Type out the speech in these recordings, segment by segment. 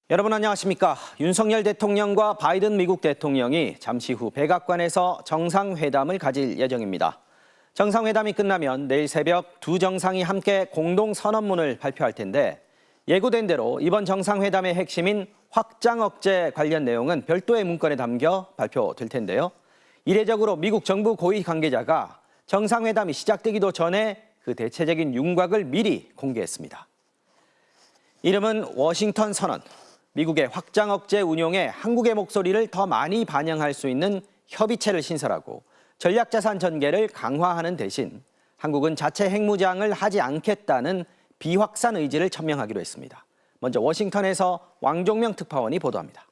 여러분 안녕하십니까? 윤석열 대통령과 바이든 미국 대통령이 잠시 후 백악관에서 정상회담을 가질 예정입니다. 정상회담이 끝나면 내일 새벽 두 정상이 함께 공동 선언문을 발표할 텐데 예고된 대로 이번 정상회담의 핵심인 확장 억제 관련 내용은 별도의 문건에 담겨 발표될 텐데요. 이례적으로 미국 정부 고위 관계자가 정상회담이 시작되기도 전에 그 대체적인 윤곽을 미리 공개했습니다. 이름은 워싱턴 선언. 미국의 확장 억제 운용에 한국의 목소리를 더 많이 반영할 수 있는 협의체를 신설하고 전략자산 전개를 강화하는 대신 한국은 자체 핵무장을 하지 않겠다는 비확산 의지를 천명하기로 했습니다. 먼저 워싱턴에서 왕종명 특파원이 보도합니다.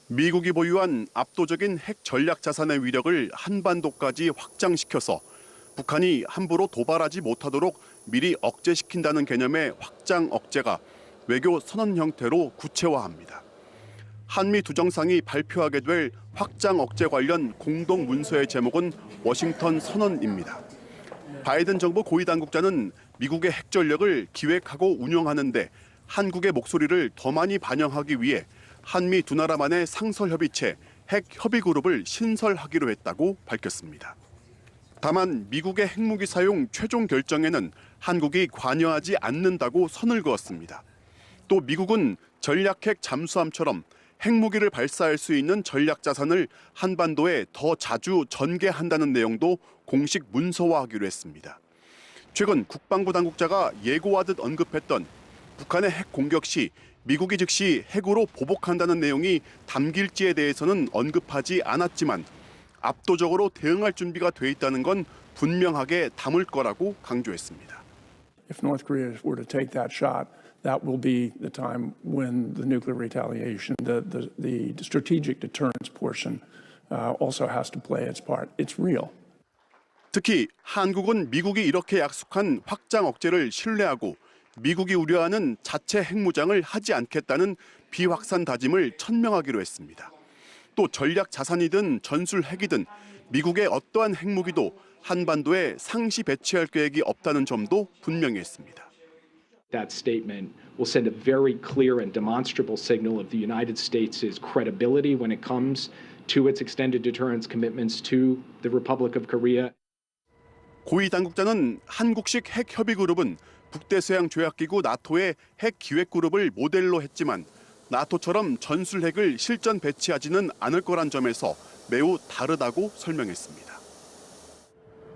미국이 보유한 압도적인 핵 전략자산의 위력을 한반도까지 확장시켜서 북한이 함부로 도발하지 못하도록 미리 억제시킨다는 개념의 확장 억제가 외교 선언 형태로 구체화합니다. 한미 두 정상이 발표하게 될 확장 억제 관련 공동 문서의 제목은 워싱턴 선언입니다. 바이든 정부 고위 당국자는 미국의 핵 전력을 기획하고 운영하는데 한국의 목소리를 더 많이 반영하기 위해 한미 두 나라만의 상설협의체 핵협의그룹을 신설하기로 했다고 밝혔습니다. 다만 미국의 핵무기 사용 최종 결정에는 한국이 관여하지 않는다고 선을 그었습니다. 또 미국은 전략핵 잠수함처럼 핵무기를 발사할 수 있는 전략자산을 한반도에 더 자주 전개한다는 내용도 공식 문서화하기로 했습니다. 최근 국방부 당국자가 예고하듯 언급했던 북한의 핵 공격 시 미국이 즉시 핵으로 보복한다는 내용이 담길지에 대해서는 언급하지 않았지만 압도적으로 대응할 준비가 돼 있다는 건 분명하게 담을 거라고 강조했습니다. If North Korea were to take that shot, that will be the time when the nuclear retaliation, the strategic deterrence portion also has to play its part. It's real. 특히 한국은 미국이 이렇게 약속한 확장 억제를 신뢰하고 미국이 우려하는 자체 핵무장을 하지 않겠다는 비확산 다짐을 천명하기로 했습니다. 또 전략 자산이든 전술 핵이든 미국의 어떠한 핵무기도 한반도에 상시 배치할 계획이 없다는 점도 분명히 했습니다. That statement will send a very clear and demonstrable signal of the United States' credibility when it comes to its extended deterrence commitments to the Republic of Korea. 고위 당국자는 한국식 핵협의그룹은 북대서양조약기구 나토의 핵기획그룹을 모델로 했지만 나토처럼 전술핵을 실전 배치하지는 않을 거란 점에서 매우 다르다고 설명했습니다.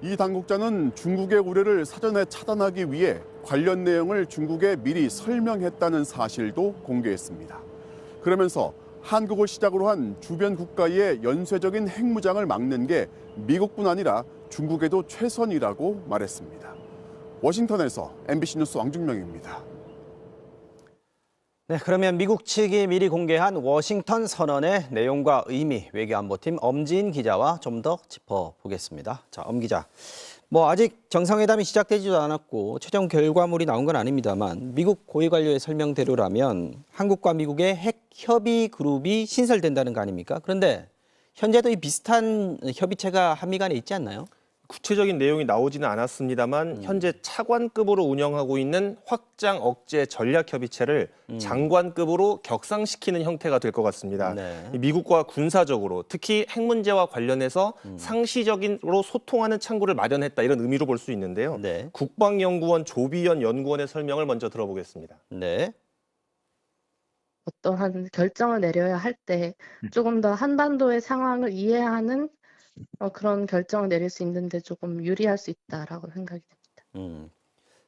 이 당국자는 중국의 우려를 사전에 차단하기 위해 관련 내용을 중국에 미리 설명했다는 사실도 공개했습니다. 그러면서 한국을 시작으로 한 주변 국가의 연쇄적인 핵무장을 막는 게 미국뿐 아니라 중국에도 최선이라고 말했습니다. 워싱턴에서 MBC 뉴스 왕중명입니다. 네, 그러면 미국 측이 미리 공개한 워싱턴 선언의 내용과 의미, 외교안보팀 엄지인 기자와 좀 더 짚어보겠습니다. 자, 엄 기자. 아직 정상회담이 시작되지도 않았고 최종 결과물이 나온 건 아닙니다만 미국 고위 관료의 설명대로라면 한국과 미국의 핵 협의 그룹이 신설된다는 거 아닙니까? 그런데 현재도 이 비슷한 협의체가 한미 간에 있지 않나요? 구체적인 내용이 나오지는 않았습니다만 현재 차관급으로 운영하고 있는 확장 억제 전략협의체를 장관급으로 격상시키는 형태가 될 것 같습니다. 네. 미국과 군사적으로 특히 핵 문제와 관련해서 상시적으로 소통하는 창구를 마련했다 이런 의미로 볼 수 있는데요. 네. 국방연구원 조비연 연구원의 설명을 먼저 들어보겠습니다. 네. 어떠한 결정을 내려야 할 때 조금 더 한반도의 상황을 이해하는 그런 결정을 내릴 수 있는데 조금 유리할 수 있다라고 생각이 됩니다.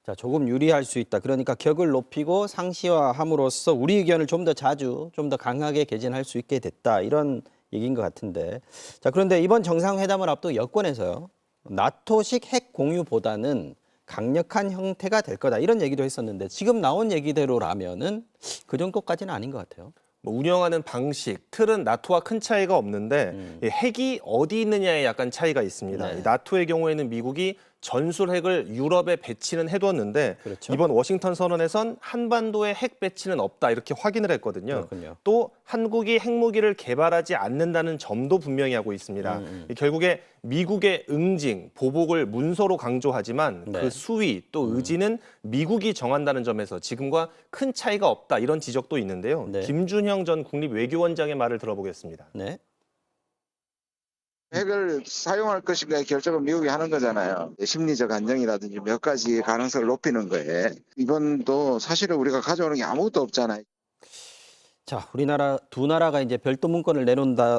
자, 조금 유리할 수 있다. 그러니까 격을 높이고 상시화함으로써 우리 의견을 좀 더 자주, 좀 더 강하게 개진할 수 있게 됐다. 이런 얘기인 것 같은데. 자, 그런데 이번 정상회담을 앞두고 여권에서요. 나토식 핵 공유보다는 강력한 형태가 될 거다. 이런 얘기도 했었는데 지금 나온 얘기대로라면은 그 정도까지는 아닌 것 같아요. 운영하는 방식, 틀은 나토와 큰 차이가 없는데 핵이 어디 있느냐에 약간 차이가 있습니다. 네. 나토의 경우에는 미국이 전술핵을 유럽에 배치는 해두었는데 그렇죠. 이번 워싱턴 선언에선 한반도에 핵 배치는 없다 이렇게 확인을 했거든요. 그렇군요. 또 한국이 핵무기를 개발하지 않는다는 점도 분명히 하고 있습니다. 결국에 미국의 응징, 보복을 문서로 강조하지만 네. 그 수위 또 의지는 미국이 정한다는 점에서 지금과 큰 차이가 없다 이런 지적도 있는데요. 네. 김준형 전 국립외교원장의 말을 들어보겠습니다. 네. 핵을 사용할 것인가의 결정은 미국이 하는 거잖아요. 심리적 안정이라든지 몇 가지 가능성을 높이는 거에 이번도 사실은 우리가 가져오는 게 아무것도 없잖아요. 자, 우리나라 두 나라가 이제 별도 문건을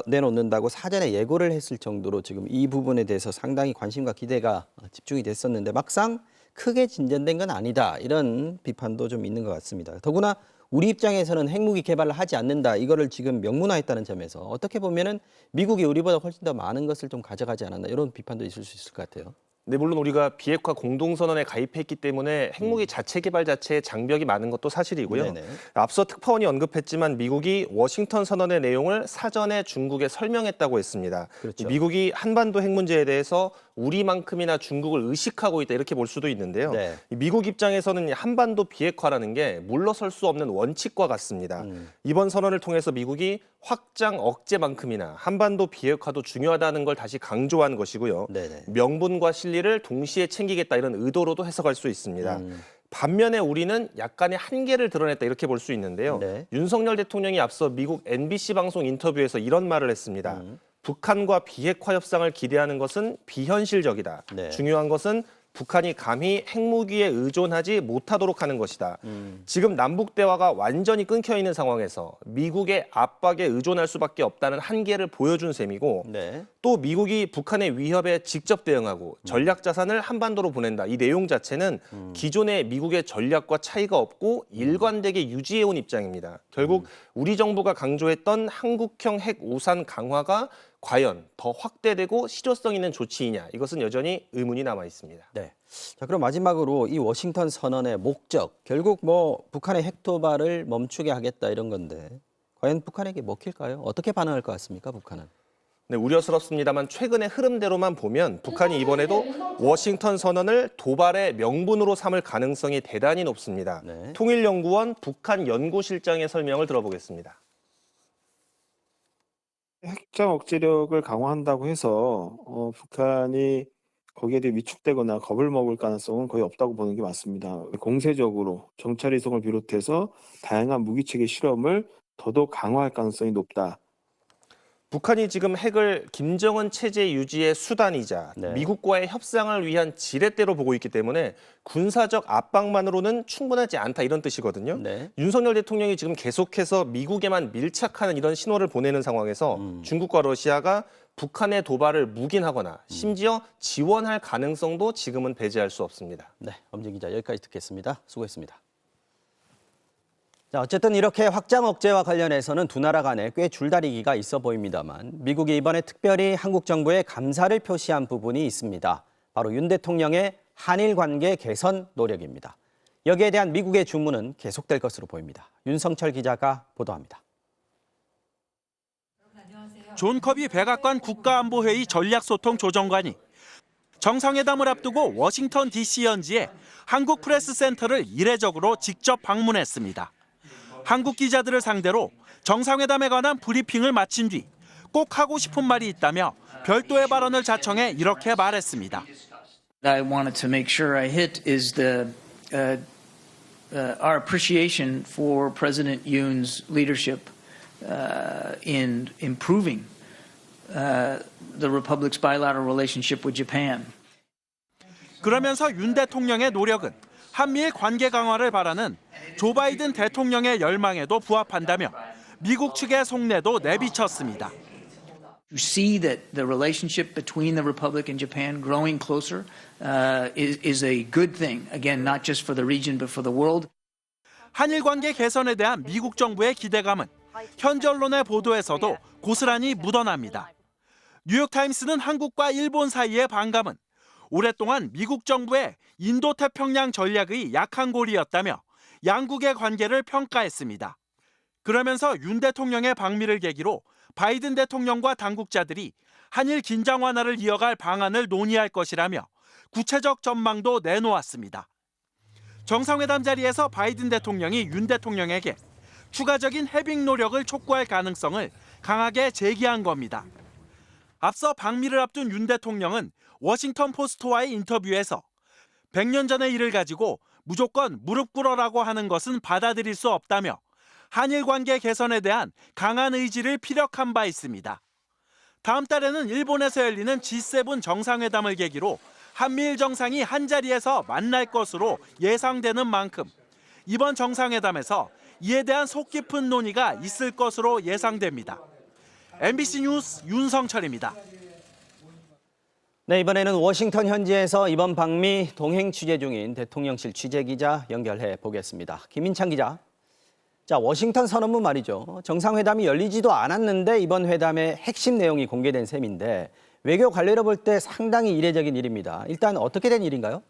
내놓는다고 사전에 예고를 했을 정도로 지금 이 부분에 대해서 상당히 관심과 기대가 집중이 됐었는데 막상 크게 진전된 건 아니다. 이런 비판도 좀 있는 것 같습니다. 더구나 우리 입장에서는 핵무기 개발을 하지 않는다. 이거를 지금 명문화했다는 점에서 어떻게 보면은 미국이 우리보다 훨씬 더 많은 것을 좀 가져가지 않았나 이런 비판도 있을 수 있을 것 같아요. 네, 물론 우리가 비핵화 공동선언에 가입했기 때문에 핵무기 자체 개발 자체에 장벽이 많은 것도 사실이고요. 네네. 앞서 특파원이 언급했지만 미국이 워싱턴 선언의 내용을 사전에 중국에 설명했다고 했습니다. 그렇죠. 미국이 한반도 핵 문제에 대해서 우리만큼이나 중국을 의식하고 있다 이렇게 볼 수도 있는데요. 네. 미국 입장에서는 한반도 비핵화라는 게 물러설 수 없는 원칙과 같습니다. 이번 선언을 통해서 미국이 확장 억제만큼이나 한반도 비핵화도 중요하다는 걸 다시 강조한 것이고요. 네네. 명분과 실리를 동시에 챙기겠다 이런 의도로도 해석할 수 있습니다. 반면에 우리는 약간의 한계를 드러냈다 이렇게 볼 수 있는데요. 네. 윤석열 대통령이 앞서 미국 MBC 방송 인터뷰에서 이런 말을 했습니다. 북한과 비핵화 협상을 기대하는 것은 비현실적이다. 네. 중요한 것은 북한이 감히 핵무기에 의존하지 못하도록 하는 것이다. 지금 남북 대화가 완전히 끊겨 있는 상황에서 미국의 압박에 의존할 수밖에 없다는 한계를 보여준 셈이고 네. 또 미국이 북한의 위협에 직접 대응하고 전략 자산을 한반도로 보낸다. 이 내용 자체는 기존의 미국의 전략과 차이가 없고 일관되게 유지해온 입장입니다. 결국 우리 정부가 강조했던 한국형 핵 우산 강화가 과연 더 확대되고 실효성 있는 조치이냐 이것은 여전히 의문이 남아 있습니다. 네. 자, 그럼 마지막으로 이 워싱턴 선언의 목적, 결국 뭐 북한의 핵 도발을 멈추게 하겠다 이런 건데 과연 북한에게 먹힐까요? 어떻게 반응할 것 같습니까, 북한은? 네, 우려스럽습니다만 최근의 흐름대로만 보면 북한이 이번에도 워싱턴 선언을 도발의 명분으로 삼을 가능성이 대단히 높습니다. 네. 통일연구원 북한 연구실장의 설명을 들어보겠습니다. 핵장 억제력을 강화한다고 해서 북한이 거기에 대해 위축되거나 겁을 먹을 가능성은 거의 없다고 보는 게 맞습니다. 공세적으로 정찰 위성을 비롯해서 다양한 무기체계 실험을 더더욱 강화할 가능성이 높다. 북한이 지금 핵을 김정은 체제 유지의 수단이자 네. 미국과의 협상을 위한 지렛대로 보고 있기 때문에 군사적 압박만으로는 충분하지 않다 이런 뜻이거든요. 네. 윤석열 대통령이 지금 계속해서 미국에만 밀착하는 이런 신호를 보내는 상황에서 중국과 러시아가 북한의 도발을 묵인하거나 심지어 지원할 가능성도 지금은 배제할 수 없습니다. 네, 엄진 기자 여기까지 듣겠습니다. 수고했습니다. 자, 어쨌든 이렇게 확장 억제와 관련해서는 두 나라 간에 꽤 줄다리기가 있어 보입니다만 미국이 이번에 특별히 한국 정부에 감사를 표시한 부분이 있습니다. 바로 윤 대통령의 한일 관계 개선 노력입니다. 여기에 대한 미국의 주문은 계속될 것으로 보입니다. 윤성철 기자가 보도합니다. 존 커비 백악관 국가안보회의 전략소통조정관이 정상회담을 앞두고 워싱턴 DC 현지에 한국 프레스센터를 이례적으로 직접 방문했습니다. 한국 기자들을 상대로 정상회담에 관한 브리핑을 마친 뒤 꼭 하고 싶은 말이 있다며 별도의 발언을 자청해 이렇게 말했습니다. I wanted to make sure I hit is our appreciation for President Yoon's leadership in improving the Republic's bilateral relationship with Japan. 그러면서 윤 대통령의 노력은 한미일 관계 강화를 바라는 조 바이든 대통령의 열망에도 부합한다며 미국 측의 속내도 내비쳤습니다. You see that the relationship between the Republic and Japan growing closer is a good thing. Again, not just for the region but for the world. 한일 관계 개선에 대한 미국 정부의 기대감은 현지 언론의 보도에서도 고스란히 묻어납니다. 뉴욕타임스는 한국과 일본 사이의 반감은 오랫동안 미국 정부의 인도태평양 전략의 약한 고리였다며 양국의 관계를 평가했습니다. 그러면서 윤 대통령의 방미를 계기로 바이든 대통령과 당국자들이 한일 긴장 완화를 이어갈 방안을 논의할 것이라며 구체적 전망도 내놓았습니다. 정상회담 자리에서 바이든 대통령이 윤 대통령에게 추가적인 해빙 노력을 촉구할 가능성을 강하게 제기한 겁니다. 앞서 방미를 앞둔 윤 대통령은 워싱턴 포스트와의 인터뷰에서 100년 전의 일을 가지고 무조건 무릎 꿇어라고 하는 것은 받아들일 수 없다며 한일 관계 개선에 대한 강한 의지를 피력한 바 있습니다. 다음 달에는 일본에서 열리는 G7 정상회담을 계기로 한미일 정상이 한자리에서 만날 것으로 예상되는 만큼 이번 정상회담에서 이에 대한 속 깊은 논의가 있을 것으로 예상됩니다. MBC 뉴스 윤성철입니다. 네, 이번에는 워싱턴 현지에서 이번 방미 동행 취재 중인 대통령실 취재기자 연결해 보겠습니다. 김인창 기자. 자, 워싱턴 선언문 말이죠. 정상회담이 열리지도 않았는데 이번 회담의 핵심 내용이 공개된 셈인데 외교 관례로 볼 때 상당히 이례적인 일입니다. 일단 어떻게 된 일인가요?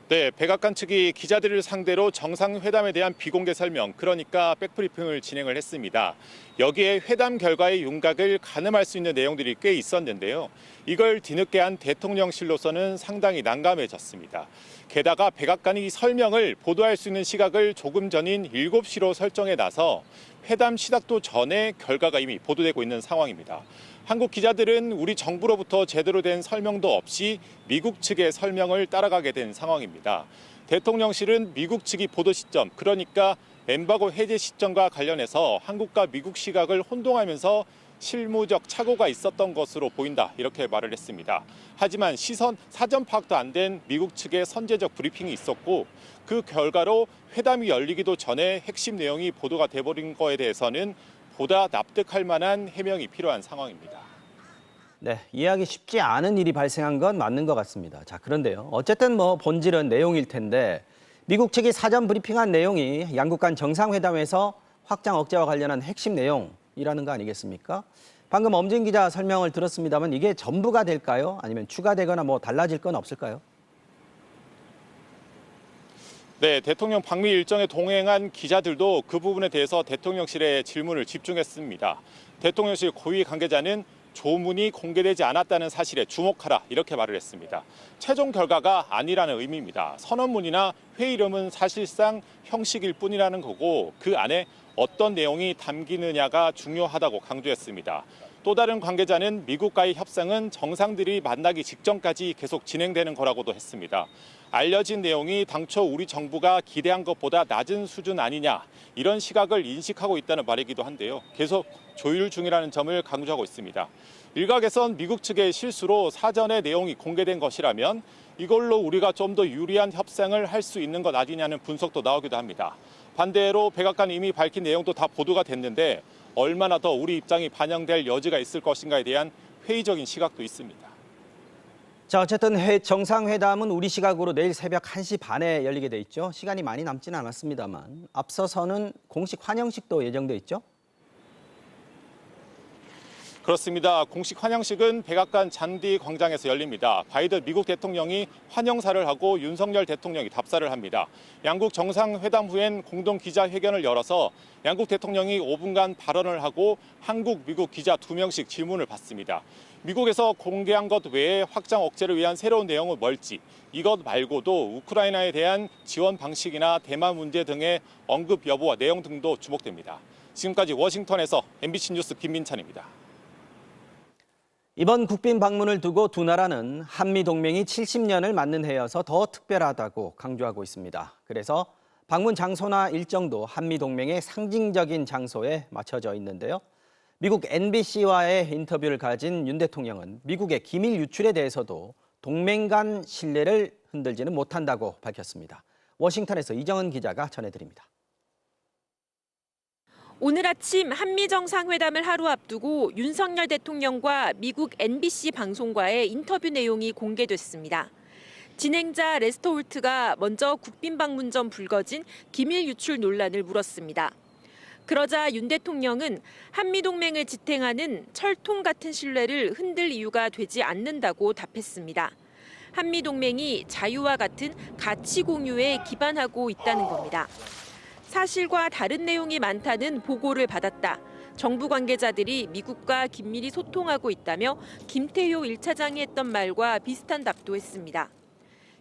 네, 백악관 측이 기자들을 상대로 정상회담에 대한 비공개 설명, 그러니까 백브리핑을 진행을 했습니다. 여기에 회담 결과의 윤곽을 가늠할 수 있는 내용들이 꽤 있었는데요. 이걸 뒤늦게 한 대통령실로서는 상당히 난감해졌습니다. 게다가 백악관이 이 설명을 보도할 수 있는 시각을 조금 전인 7시로 설정해 놔서 회담 시작도 전에 결과가 이미 보도되고 있는 상황입니다. 한국 기자들은 우리 정부로부터 제대로 된 설명도 없이 미국 측의 설명을 따라가게 된 상황입니다. 대통령실은 미국 측이 보도 시점, 그러니까 엠바고 해제 시점과 관련해서 한국과 미국 시각을 혼동하면서 실무적 착오가 있었던 것으로 보인다, 이렇게 말을 했습니다. 하지만 사전 파악도 안 된 미국 측의 선제적 브리핑이 있었고 그 결과로 회담이 열리기도 전에 핵심 내용이 보도가 돼버린 거에 대해서는 보다 납득할 만한 해명이 필요한 상황입니다. 네, 이해하기 쉽지 않은 일이 발생한 건 맞는 것 같습니다. 자, 그런데요. 어쨌든 본질은 내용일 텐데 미국 측이 사전 브리핑한 내용이 양국 간 정상회담에서 확장 억제와 관련한 핵심 내용이라는 거 아니겠습니까? 방금 엄진 기자 설명을 들었습니다만 이게 전부가 될까요? 아니면 추가되거나 달라질 건 없을까요? 네, 대통령 방미 일정에 동행한 기자들도 그 부분에 대해서 대통령실에 질문을 집중했습니다. 대통령실 고위 관계자는 조문이 공개되지 않았다는 사실에 주목하라, 이렇게 말을 했습니다. 최종 결과가 아니라는 의미입니다. 선언문이나 회의 이름은 사실상 형식일 뿐이라는 거고 그 안에 어떤 내용이 담기느냐가 중요하다고 강조했습니다. 또 다른 관계자는 미국과의 협상은 정상들이 만나기 직전까지 계속 진행되는 거라고도 했습니다. 알려진 내용이 당초 우리 정부가 기대한 것보다 낮은 수준 아니냐, 이런 시각을 인식하고 있다는 말이기도 한데요. 계속 조율 중이라는 점을 강조하고 있습니다. 일각에선 미국 측의 실수로 사전에 내용이 공개된 것이라면 이걸로 우리가 좀 더 유리한 협상을 할 수 있는 것 아니냐는 분석도 나오기도 합니다. 반대로 백악관이 이미 밝힌 내용도 다 보도가 됐는데 얼마나 더 우리 입장이 반영될 여지가 있을 것인가에 대한 회의적인 시각도 있습니다. 자, 어쨌든 정상회담은 우리 시각으로 내일 새벽 1시 반에 열리게 돼 있죠. 시간이 많이 남지는 않았습니다만 앞서서는 공식 환영식도 예정돼 있죠. 그렇습니다. 공식 환영식은 백악관 잔디 광장에서 열립니다. 바이든 미국 대통령이 환영사를 하고 윤석열 대통령이 답사를 합니다. 양국 정상회담 후엔 공동 기자회견을 열어서 양국 대통령이 5분간 발언을 하고 한국, 미국 기자 2명씩 질문을 받습니다. 미국에서 공개한 것 외에 확장 억제를 위한 새로운 내용은 뭘지, 이것 말고도 우크라이나에 대한 지원 방식이나 대만 문제 등의 언급 여부와 내용 등도 주목됩니다. 지금까지 워싱턴에서 MBC 뉴스 김민찬입니다. 이번 국빈 방문을 두고 두 나라는 한미 동맹이 70년을 맞는 해여서 더 특별하다고 강조하고 있습니다. 그래서 방문 장소나 일정도 한미 동맹의 상징적인 장소에 맞춰져 있는데요. 미국 NBC와의 인터뷰를 가진 윤 대통령은 미국의 기밀 유출에 대해서도 동맹 간 신뢰를 흔들지는 못한다고 밝혔습니다. 워싱턴에서 이정은 기자가 전해드립니다. 오늘 아침 한미 정상회담을 하루 앞두고 윤석열 대통령과 미국 NBC 방송과의 인터뷰 내용이 공개됐습니다. 진행자 레스터 홀트가 먼저 국빈 방문 전 불거진 기밀 유출 논란을 물었습니다. 그러자 윤 대통령은 한미 동맹을 지탱하는 철통 같은 신뢰를 흔들 이유가 되지 않는다고 답했습니다. 한미 동맹이 자유와 같은 가치 공유에 기반하고 있다는 겁니다. 사실과 다른 내용이 많다는 보고를 받았다. 정부 관계자들이 미국과 긴밀히 소통하고 있다며 김태효 1차장이 했던 말과 비슷한 답도 했습니다.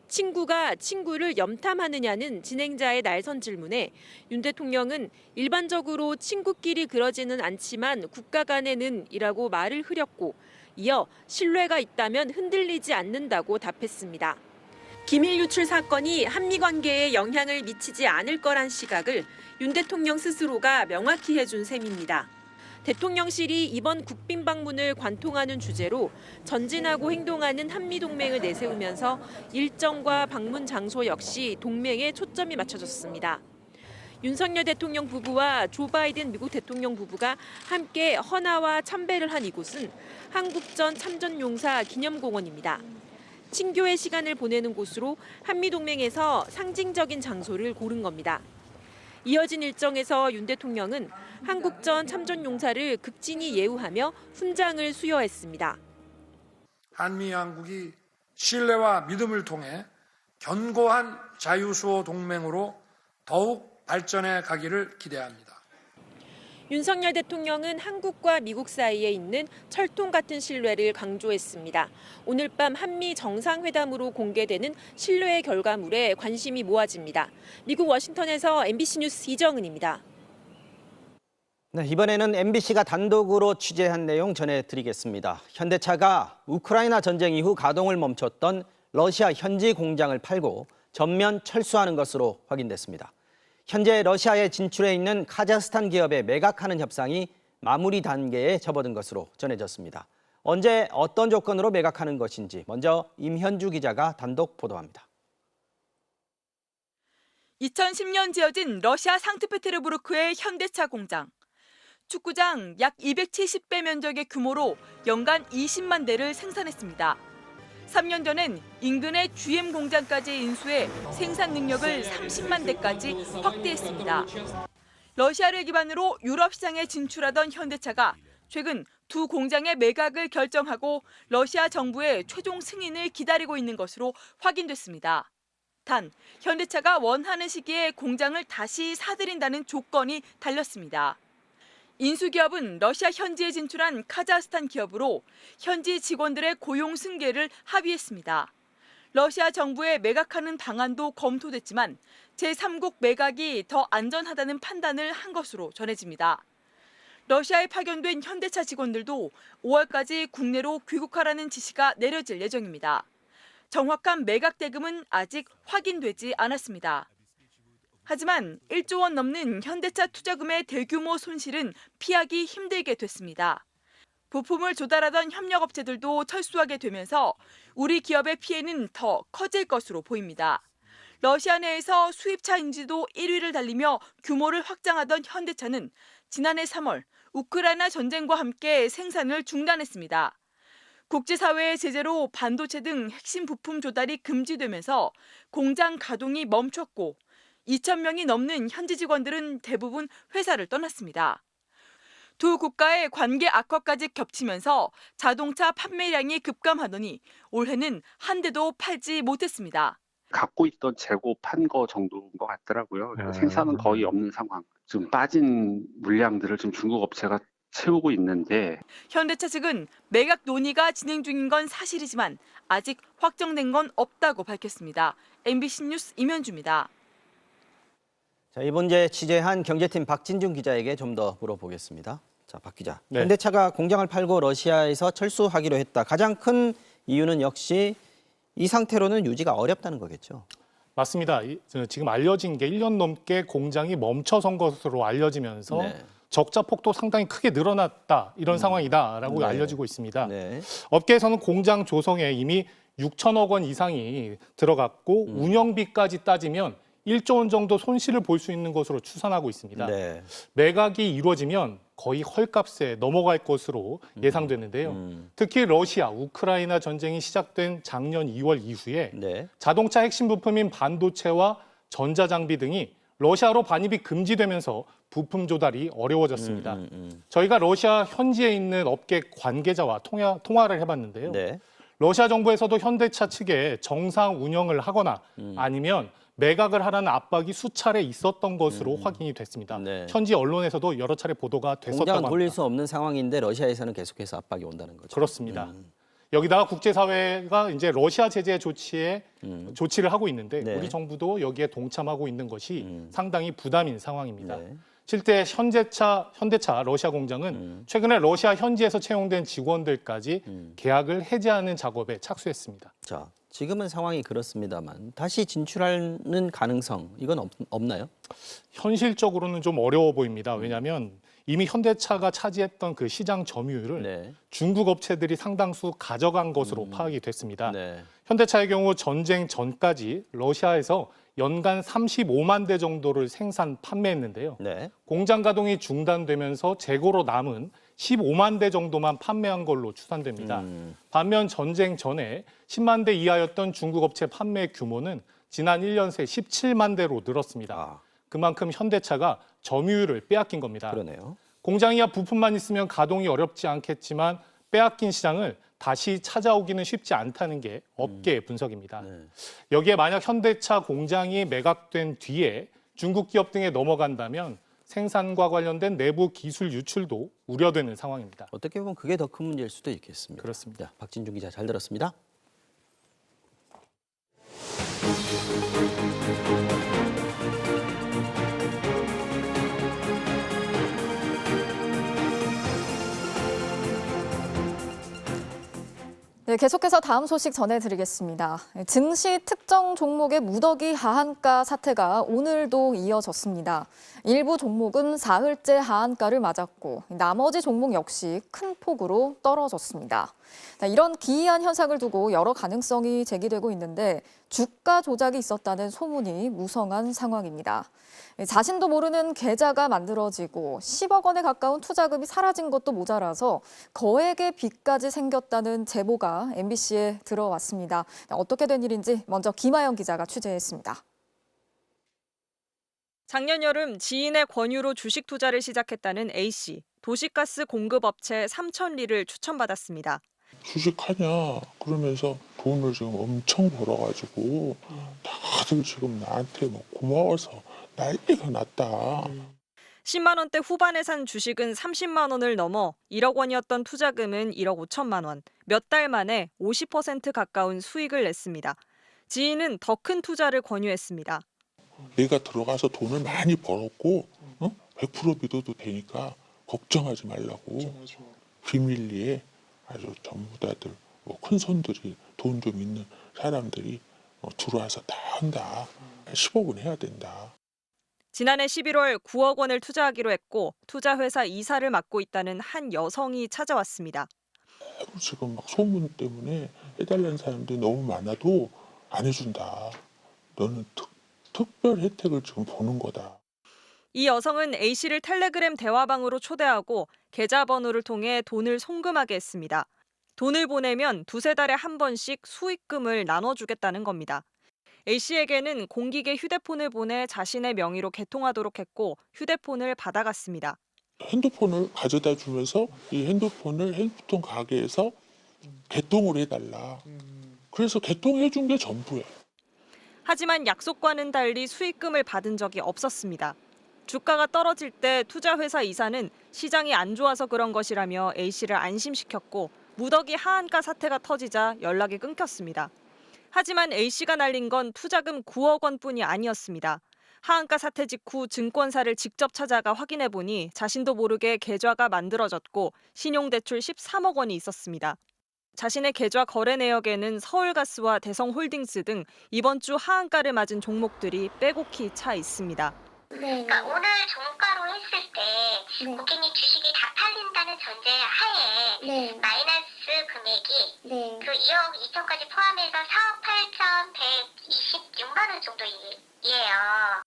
친구가 친구를 염탐하느냐는 진행자의 날선 질문에 윤 대통령은 일반적으로 친구끼리 그러지는 않지만 국가 간에는 이라고 말을 흐렸고 이어 신뢰가 있다면 흔들리지 않는다고 답했습니다. 기밀 유출 사건이 한미 관계에 영향을 미치지 않을 거란 시각을 윤 대통령 스스로가 명확히 해준 셈입니다. 대통령실이 이번 국빈 방문을 관통하는 주제로 전진하고 행동하는 한미동맹을 내세우면서 일정과 방문 장소 역시 동맹에 초점이 맞춰졌습니다. 윤석열 대통령 부부와 조 바이든 미국 대통령 부부가 함께 헌화와 참배를 한 이곳은 한국전 참전용사 기념공원입니다. 친교의 시간을 보내는 곳으로 한미동맹에서 상징적인 장소를 고른 겁니다. 이어진 일정에서 윤 대통령은 한국전 참전용사를 극진히 예우하며 훈장을 수여했습니다. 한미 양국이 신뢰와 믿음을 통해 견고한 자유수호 동맹으로 더욱 발전해 가기를 기대합니다. 윤석열 대통령은 한국과 미국 사이에 있는 철통 같은 신뢰를 강조했습니다. 오늘 밤 한미 정상회담으로 공개되는 신뢰의 결과물에 관심이 모아집니다. 미국 워싱턴에서 MBC 뉴스 이정은입니다. 네, 이번에는 MBC가 단독으로 취재한 내용 전해드리겠습니다. 현대차가 우크라이나 전쟁 이후 가동을 멈췄던 러시아 현지 공장을 팔고 전면 철수하는 것으로 확인됐습니다. 현재 러시아에 진출해 있는 카자흐스탄 기업에 매각하는 협상이 마무리 단계에 접어든 것으로 전해졌습니다. 언제 어떤 조건으로 매각하는 것인지 먼저 임현주 기자가 단독 보도합니다. 2010년 지어진 러시아 상트페테르부르크의 현대차 공장. 축구장 약 270배 면적의 규모로 연간 20만 대를 생산했습니다. 3년 전엔 인근의 GM 공장까지 인수해 생산 능력을 30만 대까지 확대했습니다. 러시아를 기반으로 유럽 시장에 진출하던 현대차가 최근 두 공장의 매각을 결정하고 러시아 정부의 최종 승인을 기다리고 있는 것으로 확인됐습니다. 단, 현대차가 원하는 시기에 공장을 다시 사들인다는 조건이 달렸습니다. 인수기업은 러시아 현지에 진출한 카자흐스탄 기업으로 현지 직원들의 고용 승계를 합의했습니다. 러시아 정부에 매각하는 방안도 검토됐지만 제3국 매각이 더 안전하다는 판단을 한 것으로 전해집니다. 러시아에 파견된 현대차 직원들도 5월까지 국내로 귀국하라는 지시가 내려질 예정입니다. 정확한 매각 대금은 아직 확인되지 않았습니다. 하지만 1조 원 넘는 현대차 투자금의 대규모 손실은 피하기 힘들게 됐습니다. 부품을 조달하던 협력업체들도 철수하게 되면서 우리 기업의 피해는 더 커질 것으로 보입니다. 러시아 내에서 수입차 인지도 1위를 달리며 규모를 확장하던 현대차는 지난해 3월 우크라이나 전쟁과 함께 생산을 중단했습니다. 국제사회의 제재로 반도체 등 핵심 부품 조달이 금지되면서 공장 가동이 멈췄고 2,000명이 넘는 현지 직원들은 대부분 회사를 떠났습니다. 두 국가의 관계 악화까지 겹치면서 자동차 판매량이 급감하더니 올해는 한 대도 팔지 못했습니다. 갖고 있던 재고 판 거 정도인 것 같더라고요. 생산은 거의 없는 상황. 좀 빠진 물량들을 좀 중국 업체가 채우고 있는데 현대차 측은 매각 논의가 진행 중인 건 사실이지만 아직 확정된 건 없다고 밝혔습니다. MBC 뉴스 임현주입니다. 자, 이번 주에 취재한 경제팀 박진중 기자에게 좀 더 물어보겠습니다. 자, 박 기자. 네. 현대차가 공장을 팔고 러시아에서 철수하기로 했다. 가장 큰 이유는 역시 이 상태로는 유지가 어렵다는 거겠죠. 맞습니다. 지금 알려진 게 1년 넘게 공장이 멈춰선 것으로 알려지면서 네. 적자 폭도 상당히 크게 늘어났다. 이런 상황이다라고 네. 알려지고 있습니다. 네. 업계에서는 공장 조성에 이미 6천억 원 이상이 들어갔고 운영비까지 따지면 1조 원 정도 손실을 볼 수 있는 것으로 추산하고 있습니다. 네. 매각이 이루어지면 거의 헐값에 넘어갈 것으로 예상되는데요. 특히 러시아, 우크라이나 전쟁이 시작된 작년 2월 이후에 네. 자동차 핵심 부품인 반도체와 전자장비 등이 러시아로 반입이 금지되면서 부품 조달이 어려워졌습니다. 저희가 러시아 현지에 있는 업계 관계자와 통화를 해봤는데요. 네. 러시아 정부에서도 현대차 측에 정상 운영을 하거나 아니면 매각을 하라는 압박이 수차례 있었던 것으로 확인이 됐습니다. 네. 현지 언론에서도 여러 차례 보도가 됐었다고 공장은 합니다. 돌릴 수 없는 상황인데 러시아에서는 계속해서 압박이 온다는 거죠. 그렇습니다. 여기다가 국제사회가 이제 러시아 제재 조치를 하고 있는데 네. 우리 정부도 여기에 동참하고 있는 것이 상당히 부담인 상황입니다. 네. 실제 현대차 러시아 공장은 최근에 러시아 현지에서 채용된 직원들까지 계약을 해지하는 작업에 착수했습니다. 자, 지금은 상황이 그렇습니다만 다시 진출하는 가능성 이건 없나요? 현실적으로는 좀 어려워 보입니다. 왜냐하면 이미 현대차가 차지했던 그 시장 점유율을 네. 중국 업체들이 상당수 가져간 것으로 파악이 됐습니다. 네. 현대차의 경우 전쟁 전까지 러시아에서 연간 35만 대 정도를 생산 판매했는데요. 네. 공장 가동이 중단되면서 재고로 남은 15만 대 정도만 판매한 걸로 추산됩니다. 반면 전쟁 전에 10만 대 이하였던 중국 업체 판매 규모는 지난 1년 새 17만 대로 늘었습니다. 그만큼 현대차가 점유율을 빼앗긴 겁니다. 그러네요. 공장 이하 부품만 있으면 가동이 어렵지 않겠지만 빼앗긴 시장을 다시 찾아오기는 쉽지 않다는 게 업계의 분석입니다. 여기에 만약 현대차 공장이 매각된 뒤에 중국 기업 등에 넘어간다면 생산과 관련된 내부 기술 유출도 우려되는 상황입니다. 어떻게 보면 그게 더 큰 문제일 수도 있겠습니다. 그렇습니다. 자, 박진중 기자 잘 들었습니다. 네, 계속해서 다음 소식 전해드리겠습니다. 증시 특정 종목의 무더기 하한가 사태가 오늘도 이어졌습니다. 일부 종목은 사흘째 하한가를 맞았고 나머지 종목 역시 큰 폭으로 떨어졌습니다. 이런 기이한 현상을 두고 여러 가능성이 제기되고 있는데 주가 조작이 있었다는 소문이 무성한 상황입니다. 자신도 모르는 계좌가 만들어지고 10억 원에 가까운 투자금이 사라진 것도 모자라서 거액의 빚까지 생겼다는 제보가 MBC에 들어왔습니다. 어떻게 된 일인지 먼저 김아영 기자가 취재했습니다. 작년 여름 지인의 권유로 주식 투자를 시작했다는 A씨. 도시가스 공급업체 삼천리를 추천받았습니다. 주식하냐 그러면서 돈을 지금 엄청 벌어가지고 다들 지금 나한테 뭐 고마워서 난리가 났다. 10만 원대 후반에 산 주식은 30만 원을 넘어 1억 원이었던 투자금은 1억 5천만 원. 몇 달 만에 50% 가까운 수익을 냈습니다. 지인은 더 큰 투자를 권유했습니다. 내가 들어가서 돈을 많이 벌었고 100% 믿어도 되니까 걱정하지 말라고. 비밀리에 아주 전부 다들 큰 손들이 돈 좀 있는 사람들이 들어와서 다 한다. 10억은 해야 된다. 지난해 11월 9억 원을 투자하기로 했고 투자회사 이사를 맡고 있다는 한 여성이 찾아왔습니다. 지금 막 소문 때문에 해달라는 사람들이 너무 많아도 안 해준다. 너는 특별 혜택을 지금 보는 거다. 이 여성은 A씨를 텔레그램 대화방으로 초대하고 계좌번호를 통해 돈을 송금하게 했습니다. 돈을 보내면 두세 달에 한 번씩 수익금을 나눠주겠다는 겁니다. A씨에게는 공기계 휴대폰을 보내 자신의 명의로 개통하도록 했고 휴대폰을 받아갔습니다. 핸드폰을 가져다 주면서 이 핸드폰을 핸드폰 가게에서 개통을 해달라. 그래서 개통해 준 게 전부예요. 하지만 약속과는 달리 수익금을 받은 적이 없었습니다. 주가가 떨어질 때 투자회사 이사는 시장이 안 좋아서 그런 것이라며 A씨를 안심시켰고 무더기 하한가 사태가 터지자 연락이 끊겼습니다. 하지만 A씨가 날린 건 투자금 9억 원뿐이 아니었습니다. 하한가 사태 직후 증권사를 직접 찾아가 확인해 보니 자신도 모르게 계좌가 만들어졌고 신용대출 13억 원이 있었습니다. 자신의 계좌 거래 내역에는 서울가스와 대성홀딩스 등 이번 주 하한가를 맞은 종목들이 빼곡히 차 있습니다. 그러니까 오늘 종가로 했을 때 고객님 주식이 다 팔린다는 전제 하에 마이너스 금액이 그 2억 2천까지 포함해서 4억 8천 126만 원 정도예요.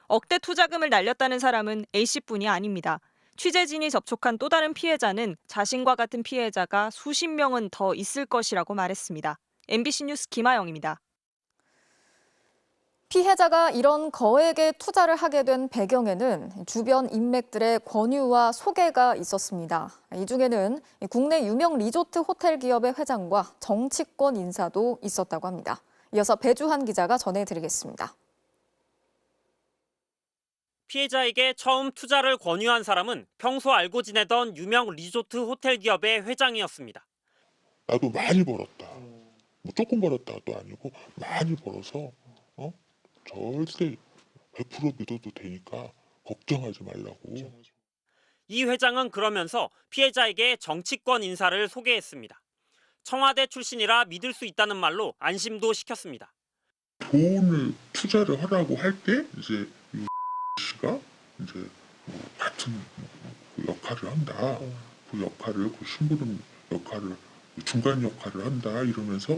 억대 투자금을 날렸다는 사람은 A씨뿐이 아닙니다. 취재진이 접촉한 또 다른 피해자는 자신과 같은 피해자가 수십 명은 더 있을 것이라고 말했습니다. MBC 뉴스 김아영입니다. 피해자가 이런 거액의 투자를 하게 된 배경에는 주변 인맥들의 권유와 소개가 있었습니다. 이 중에는 국내 유명 리조트 호텔 기업의 회장과 정치권 인사도 있었다고 합니다. 이어서 배주한 기자가 전해드리겠습니다. 피해자에게 처음 투자를 권유한 사람은 평소 알고 지내던 유명 리조트 호텔 기업의 회장이었습니다. 나도 많이 벌었다. 뭐 조금 벌었다도 아니고 많이 벌어서 절대 100% 믿어도 되니까 걱정하지 말라고. 이 회장은 그러면서 피해자에게 정치권 인사를 소개했습니다. 청와대 출신이라 믿을 수 있다는 말로 안심도 시켰습니다. 돈을 투자를 하라고 할 때 이제 이 씨가 이제 같은 그 역할을 한다. 그 역할을 그 심부름 역할을 중간 역할을 한다 이러면서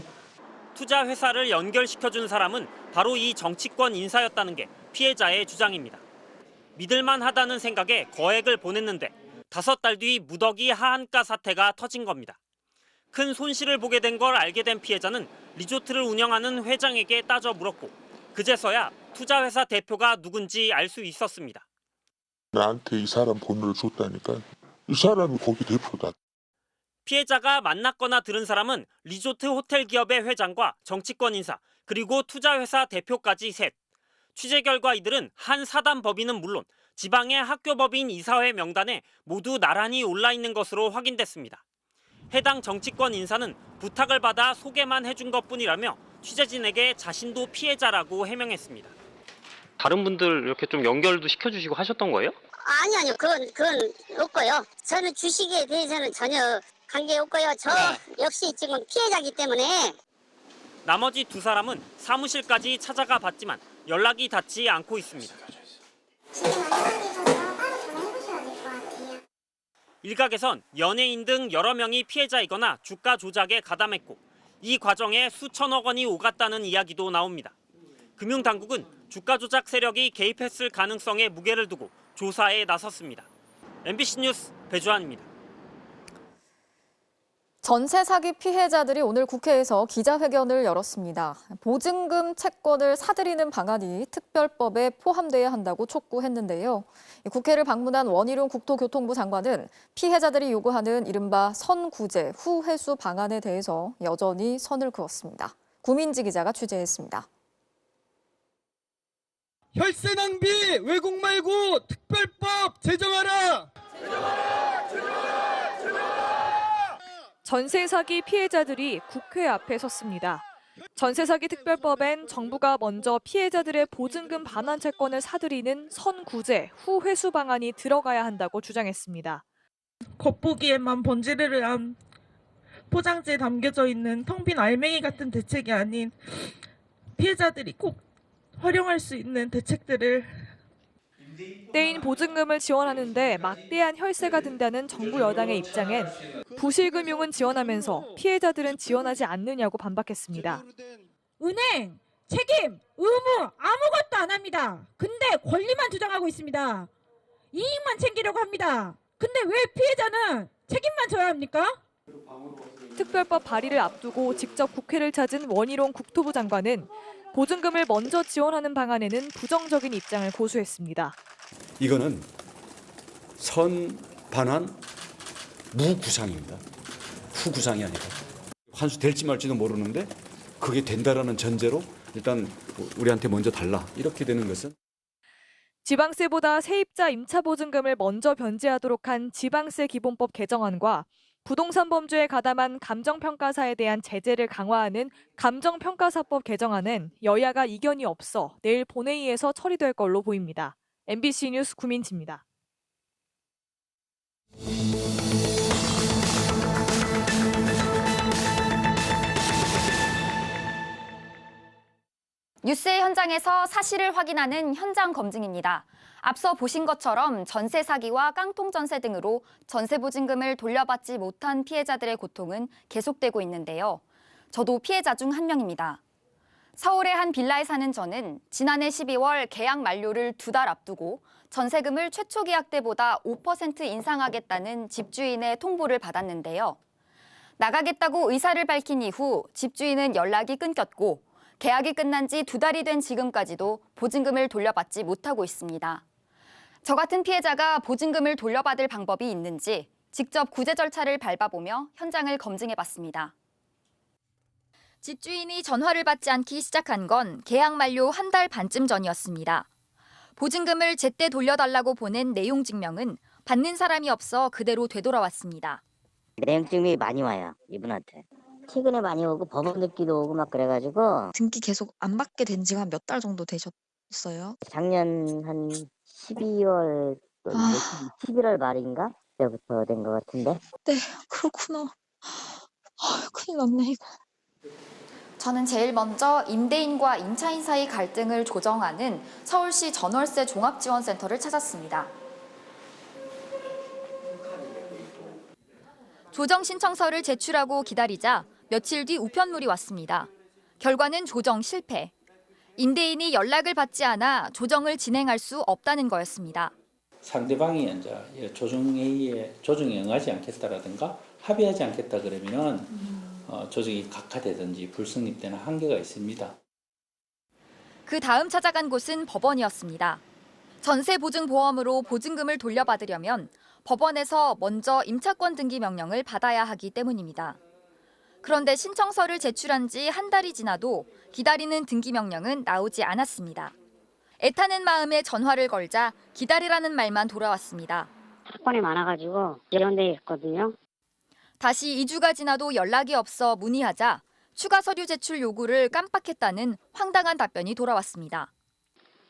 투자 회사를 연결시켜준 사람은 바로 이 정치권 인사였다는 게 피해자의 주장입니다. 믿을만 하다는 생각에 거액을 보냈는데 5달 뒤 무더기 하한가 사태가 터진 겁니다. 큰 손실을 보게 된 걸 알게 된 피해자는 리조트를 운영하는 회장에게 따져 물었고 그제서야 투자회사 대표가 누군지 알 수 있었습니다. 나한테 이 사람 번호를 줬다니까 이 사람이 거기 대표다. 피해자가 만났거나 들은 사람은 리조트 호텔 기업의 회장과 정치권 인사 그리고 투자회사 대표까지 셋. 취재 결과 이들은 한 사단 법인은 물론 지방의 학교 법인 이사회 명단에 모두 나란히 올라 있는 것으로 확인됐습니다. 해당 정치권 인사는 부탁을 받아 소개만 해준 것뿐이라며 취재진에게 자신도 피해자라고 해명했습니다. 다른 분들 이렇게 좀 연결도 시켜주시고 하셨던 거예요? 아니요. 그건 없고요. 저는 주식에 대해서는 전혀 관계 없고요. 저 역시 지금 피해자이기 때문에. 나머지 2사람은 사무실까지 찾아가 봤지만 연락이 닿지 않고 있습니다. 일각에선 연예인 등 여러 명이 피해자이거나 주가 조작에 가담했고 이 과정에 수천억 원이 오갔다는 이야기도 나옵니다. 금융당국은 주가 조작 세력이 개입했을 가능성에 무게를 두고 조사에 나섰습니다. MBC 뉴스 배주환입니다. 전세 사기 피해자들이 오늘 국회에서 기자회견을 열었습니다. 보증금 채권을 사들이는 방안이 특별법에 포함돼야 한다고 촉구했는데요. 국회를 방문한 원희룡 국토교통부 장관은 피해자들이 요구하는 이른바 선구제 후회수 방안에 대해서 여전히 선을 그었습니다. 구민지 기자가 취재했습니다. 혈세 낭비 왜곡 말고 특별법 제정하라! 전세 사기 피해자들이 국회 앞에 섰습니다. 전세 사기 특별법엔 정부가 먼저 피해자들의 보증금 반환 채권을 사들이는 선구제 후회수 방안이 들어가야 한다고 주장했습니다. 겉보기에만 번지르르한 포장지에 담겨져 있는 텅 빈 알맹이 같은 대책이 아닌 피해자들이 꼭 활용할 수 있는 대책들을 떼인 보증금을 지원하는데 막대한 혈세가 든다는 정부 여당의 입장엔 부실금융은 지원하면서 피해자들은 지원하지 않느냐고 반박했습니다. 은행, 책임, 의무 아무것도 안 합니다. 근데 권리만 주장하고 있습니다. 이익만 챙기려고 합니다. 근데 왜 피해자는 책임만 져야 합니까? 특별법 발의를 앞두고 직접 국회를 찾은 원희룡 국토부 장관은 보증금을 먼저 지원하는 방안에는 부정적인 입장을 고수했습니다. 이거는 선반환 무구상입니다. 후구상이 아니라. 환수될지 말지도 모르는데 그게 된다라는 전제로 일단 우리한테 먼저 달라 이렇게 되는 것은. 지방세보다 세입자 임차보증금을 먼저 변제하도록 한 지방세 기본법 개정안과 부동산 범죄에 가담한 감정평가사에 대한 제재를 강화하는 감정평가사법 개정안은 여야가 이견이 없어 내일 본회의에서 처리될 걸로 보입니다. MBC 뉴스 구민지입니다. 뉴스의 현장에서 사실을 확인하는 현장 검증입니다. 앞서 보신 것처럼 전세 사기와 깡통 전세 등으로 전세 보증금을 돌려받지 못한 피해자들의 고통은 계속되고 있는데요. 저도 피해자 중 한 명입니다. 서울의 한 빌라에 사는 저는 지난해 12월 계약 만료를 2달 앞두고 전세금을 최초 계약 때보다 5% 인상하겠다는 집주인의 통보를 받았는데요. 나가겠다고 의사를 밝힌 이후 집주인은 연락이 끊겼고 계약이 끝난 지 2달이 된 지금까지도 보증금을 돌려받지 못하고 있습니다. 저 같은 피해자가 보증금을 돌려받을 방법이 있는지 직접 구제 절차를 밟아보며 현장을 검증해봤습니다. 집주인이 전화를 받지 않기 시작한 건 계약 만료 1달 반쯤 전이었습니다. 보증금을 제때 돌려달라고 보낸 내용 증명은 받는 사람이 없어 그대로 되돌아왔습니다. 내용 증명이 많이 와요, 이분한테. 최근에 많이 오고 법원 듣기도 오고 막 그래가지고. 등기 계속 안 받게 된 지가 몇 달 정도 되셨어요? 작년 한 12월, 11월 말인가? 때부터 된 것 같은데. 네, 그렇구나. 큰일 났네, 이거. 저는 제일 먼저 임대인과 임차인 사이 갈등을 조정하는 서울시 전월세 종합지원센터를 찾았습니다. 조정 신청서를 제출하고 기다리자 며칠 뒤 우편물이 왔습니다. 결과는 조정 실패. 임대인이 연락을 받지 않아 조정을 진행할 수 없다는 거였습니다. 상대방이 이제 조정회의에 조정에 응하지 않겠다라든가 합의하지 않겠다 그러면은 조정이 각하되든지 불성립되는 한계가 있습니다. 그 다음 찾아간 곳은 법원이었습니다. 전세보증보험으로 보증금을 돌려받으려면 법원에서 먼저 임차권 등기 명령을 받아야 하기 때문입니다. 그런데 신청서를 제출한 지 한 달이 지나도 기다리는 등기 명령은 나오지 않았습니다. 애타는 마음에 전화를 걸자 기다리라는 말만 돌아왔습니다. 사건이 많아가지고 이런데 있거든요. 다시 2주가 지나도 연락이 없어 문의하자 추가 서류 제출 요구를 깜빡했다는 황당한 답변이 돌아왔습니다.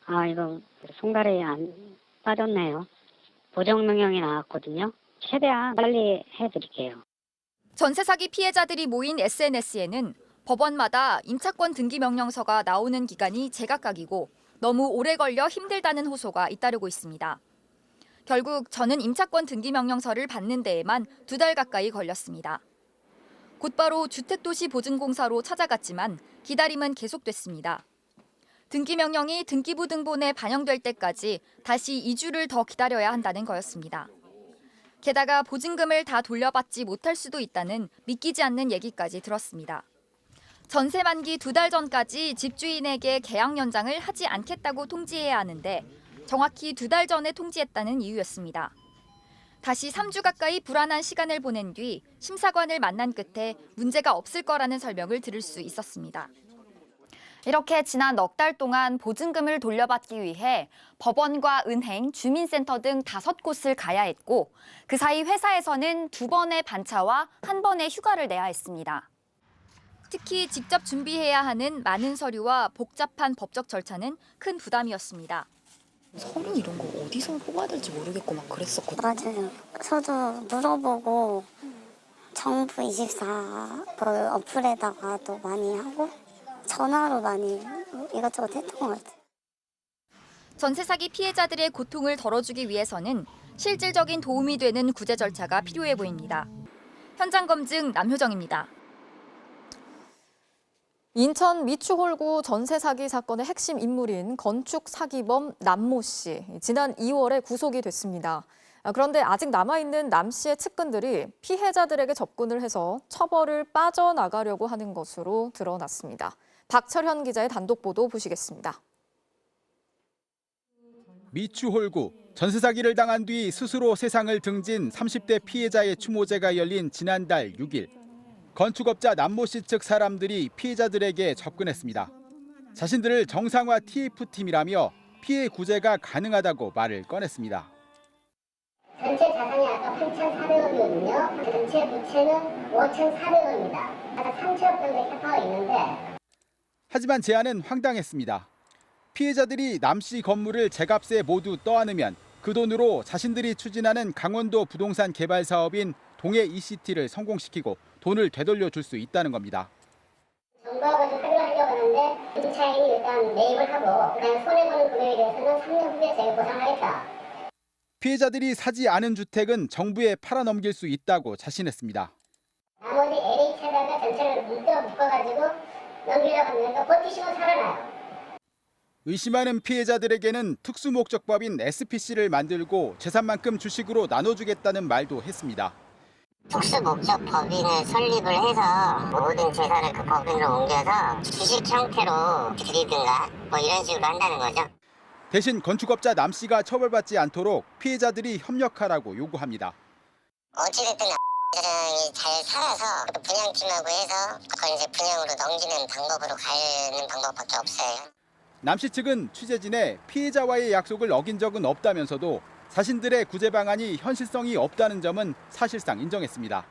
아, 이거 송달이 안 빠졌네요. 보정명령이 나왔거든요. 최대한 빨리 해드릴게요. 전세 사기 피해자들이 모인 SNS에는 법원마다 임차권 등기 명령서가 나오는 기간이 제각각이고 너무 오래 걸려 힘들다는 호소가 잇따르고 있습니다. 결국 저는 임차권 등기 명령서를 받는 데에만 2달 가까이 걸렸습니다. 곧바로 주택도시보증공사로 찾아갔지만 기다림은 계속됐습니다. 등기 명령이 등기부 등본에 반영될 때까지 다시 2주를 더 기다려야 한다는 거였습니다. 게다가 보증금을 다 돌려받지 못할 수도 있다는 믿기지 않는 얘기까지 들었습니다. 전세 만기 2달 전까지 집주인에게 계약 연장을 하지 않겠다고 통지해야 하는데 정확히 2달 전에 통지했다는 이유였습니다. 다시 3주 가까이 불안한 시간을 보낸 뒤 심사관을 만난 끝에 문제가 없을 거라는 설명을 들을 수 있었습니다. 이렇게 지난 넉 달 동안 보증금을 돌려받기 위해 법원과 은행, 주민센터 등 5곳을 가야 했고 그 사이 회사에서는 2번의 반차와 1번의 휴가를 내야 했습니다. 특히 직접 준비해야 하는 많은 서류와 복잡한 법적 절차는 큰 부담이었습니다. 서류 이런 거 어디서 뽑아야 될지 모르겠고 막 그랬었거든요. 맞아요. 저도 물어보고 정부24 그 어플에다가도 많이 하고 전화로 많이 이것저것 했던 것 같아요. 전세 사기 피해자들의 고통을 덜어주기 위해서는 실질적인 도움이 되는 구제 절차가 필요해 보입니다. 현장 검증 남효정입니다. 인천 미추홀구 전세 사기 사건의 핵심 인물인 건축 사기범 남모 씨, 지난 2월에 구속이 됐습니다. 그런데 아직 남아있는 남 씨의 측근들이 피해자들에게 접근을 해서 처벌을 빠져나가려고 하는 것으로 드러났습니다. 박철현 기자의 단독 보도 보시겠습니다. 미추홀구 전세 사기를 당한 뒤 스스로 세상을 등진 30대 피해자의 추모제가 열린 지난달 6일. 건축업자 남모 씨 측 사람들이 피해자들에게 접근했습니다. 자신들을 정상화 TF팀이라며 피해 구제가 가능하다고 말을 꺼냈습니다. 전체 자산이 아까 8,400원이거든요. 전체 부채는 5,400원입니다. 아까 3천억 정도 캐파가 있는데. 하지만 제안은 황당했습니다. 피해자들이 남 씨 건물을 제값에 모두 떠안으면 그 돈으로 자신들이 추진하는 강원도 부동산 개발 사업인 동해 ECT를 성공시키고 돈을 되돌려 줄 수 있다는 겁니다. 정부하고 좀 합의를 하려고 하는데 임차인이 일단 매입을 하고 그다음에 손해보는 금액에 대해서는 3년 후에 제가 보상하겠다. 피해자들이 사지 않은 주택은 정부에 팔아넘길 수 있다고 자신했습니다. 나머지 LH에다가 전체를 묶어가지고 넘기려고 하면 버티시면 살아나요. 의심하는 피해자들에게는 특수목적법인 SPC를 만들고 재산만큼 주식으로 나눠주겠다는 말도 했습니다. 특수목적 법인을 설립을 해서 모든 재산을 그 법인으로 옮겨서 주식 형태로 드리든가 뭐 이런 식으로 한다는 거죠. 대신 건축업자 남 씨가 처벌받지 않도록 피해자들이 협력하라고 요구합니다. 어찌됐든 사장이 잘 살아서 분양팀하고 해서 그걸 이제 분양으로 넘기는 방법으로 가는 방법밖에 없어요. 남씨 측은 취재진에 피해자와의 약속을 어긴 적은 없다면서도 자신들의 구제 방안이 현실성이 없다는 점은 사실상 인정했습니다.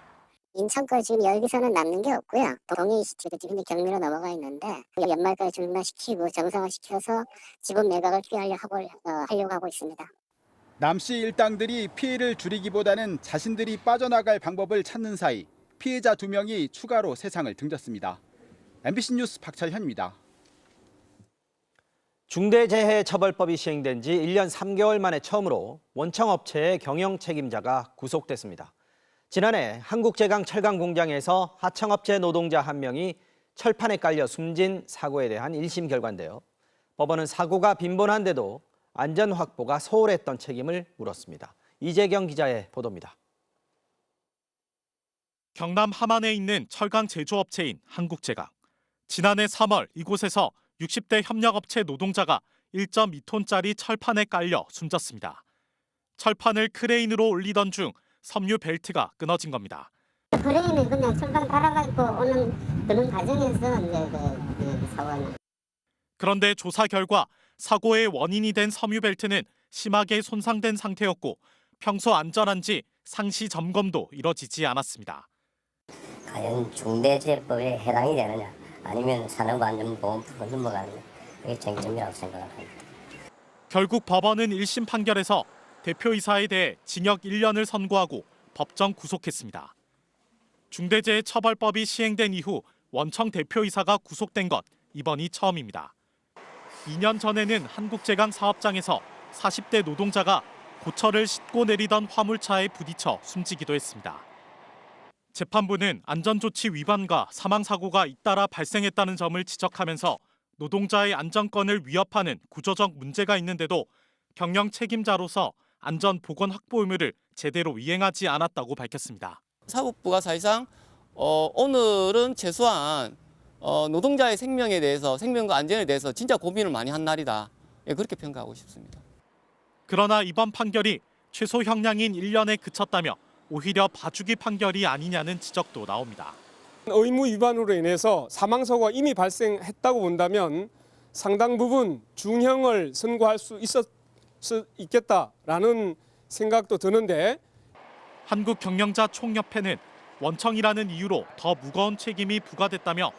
인천까지 지금 여기서는 남는 게 없고요. 동해시티도 지금 경미로 넘어가 있는데 연말까지 중단시키고 정상화시켜서 지분 매각을 하려고 하고 있습니다. 남씨 일당들이 피해를 줄이기보다는 자신들이 빠져나갈 방법을 찾는 사이 피해자 2명이 추가로 세상을 등졌습니다. MBC 뉴스 박철현입니다. 중대재해처벌법이 시행된 지 1년 3개월 만에 처음으로 원청업체의 경영 책임자가 구속됐습니다. 지난해 한국제강 철강공장에서 하청업체 노동자 1명이 철판에 깔려 숨진 사고에 대한 1심 결과인데요. 법원은 사고가 빈번한데도 안전 확보가 소홀했던 책임을 물었습니다. 이재경 기자의 보도입니다. 경남 함안에 있는 철강 제조업체인 한국제강. 지난해 3월 이곳에서 60대 협력업체 노동자가 1.2톤짜리 철판에 깔려 숨졌습니다. 철판을 크레인으로 올리던 중 섬유 벨트가 끊어진 겁니다. 크레인이 그냥 철판 달아가지고 오는 그런 과정에서 이제 그 사고는. 그런데 조사 결과 사고의 원인이 된 섬유 벨트는 심하게 손상된 상태였고 평소 안전한지 상시 점검도 이뤄지지 않았습니다. 과연 중대재해법에 해당이 되느냐 아니면 산업안전보험법으로 넘어가느냐 이게 쟁점이라고 생각합니다. 결국 법원은 1심 판결에서 대표이사에 대해 징역 1년을 선고하고 법정 구속했습니다. 중대재해처벌법이 시행된 이후 원청 대표이사가 구속된 것 이번이 처음입니다. 2년 전에는 한국제강 사업장에서 40대 노동자가 고철을 싣고 내리던 화물차에 부딪혀 숨지기도 했습니다. 재판부는 안전조치 위반과 사망사고가 잇따라 발생했다는 점을 지적하면서 노동자의 안전권을 위협하는 구조적 문제가 있는데도 경영 책임자로서 안전보건 확보 의무를 제대로 이행하지 않았다고 밝혔습니다. 사법부가 사실상 오늘은 최소한 노동자의 생명에 대해서 생명과 안전에 대해서 진짜 고민을 많이 한 날이다. 그렇게 평가하고 싶습니다. 그러나 이번 판결이 최소 형량인 1년에 그쳤다며 오히려 봐주기 판결이 아니냐는 지적도 나옵니다. 의무 위반으로 인해서 사망사고가 이미 발생했다고 본다면 상당 부분 중형을 선고할 수 있겠다라는 생각도 드는데 한국경영자총협회는 원청이라는 이유로 더 무거운 책임이 부과됐다며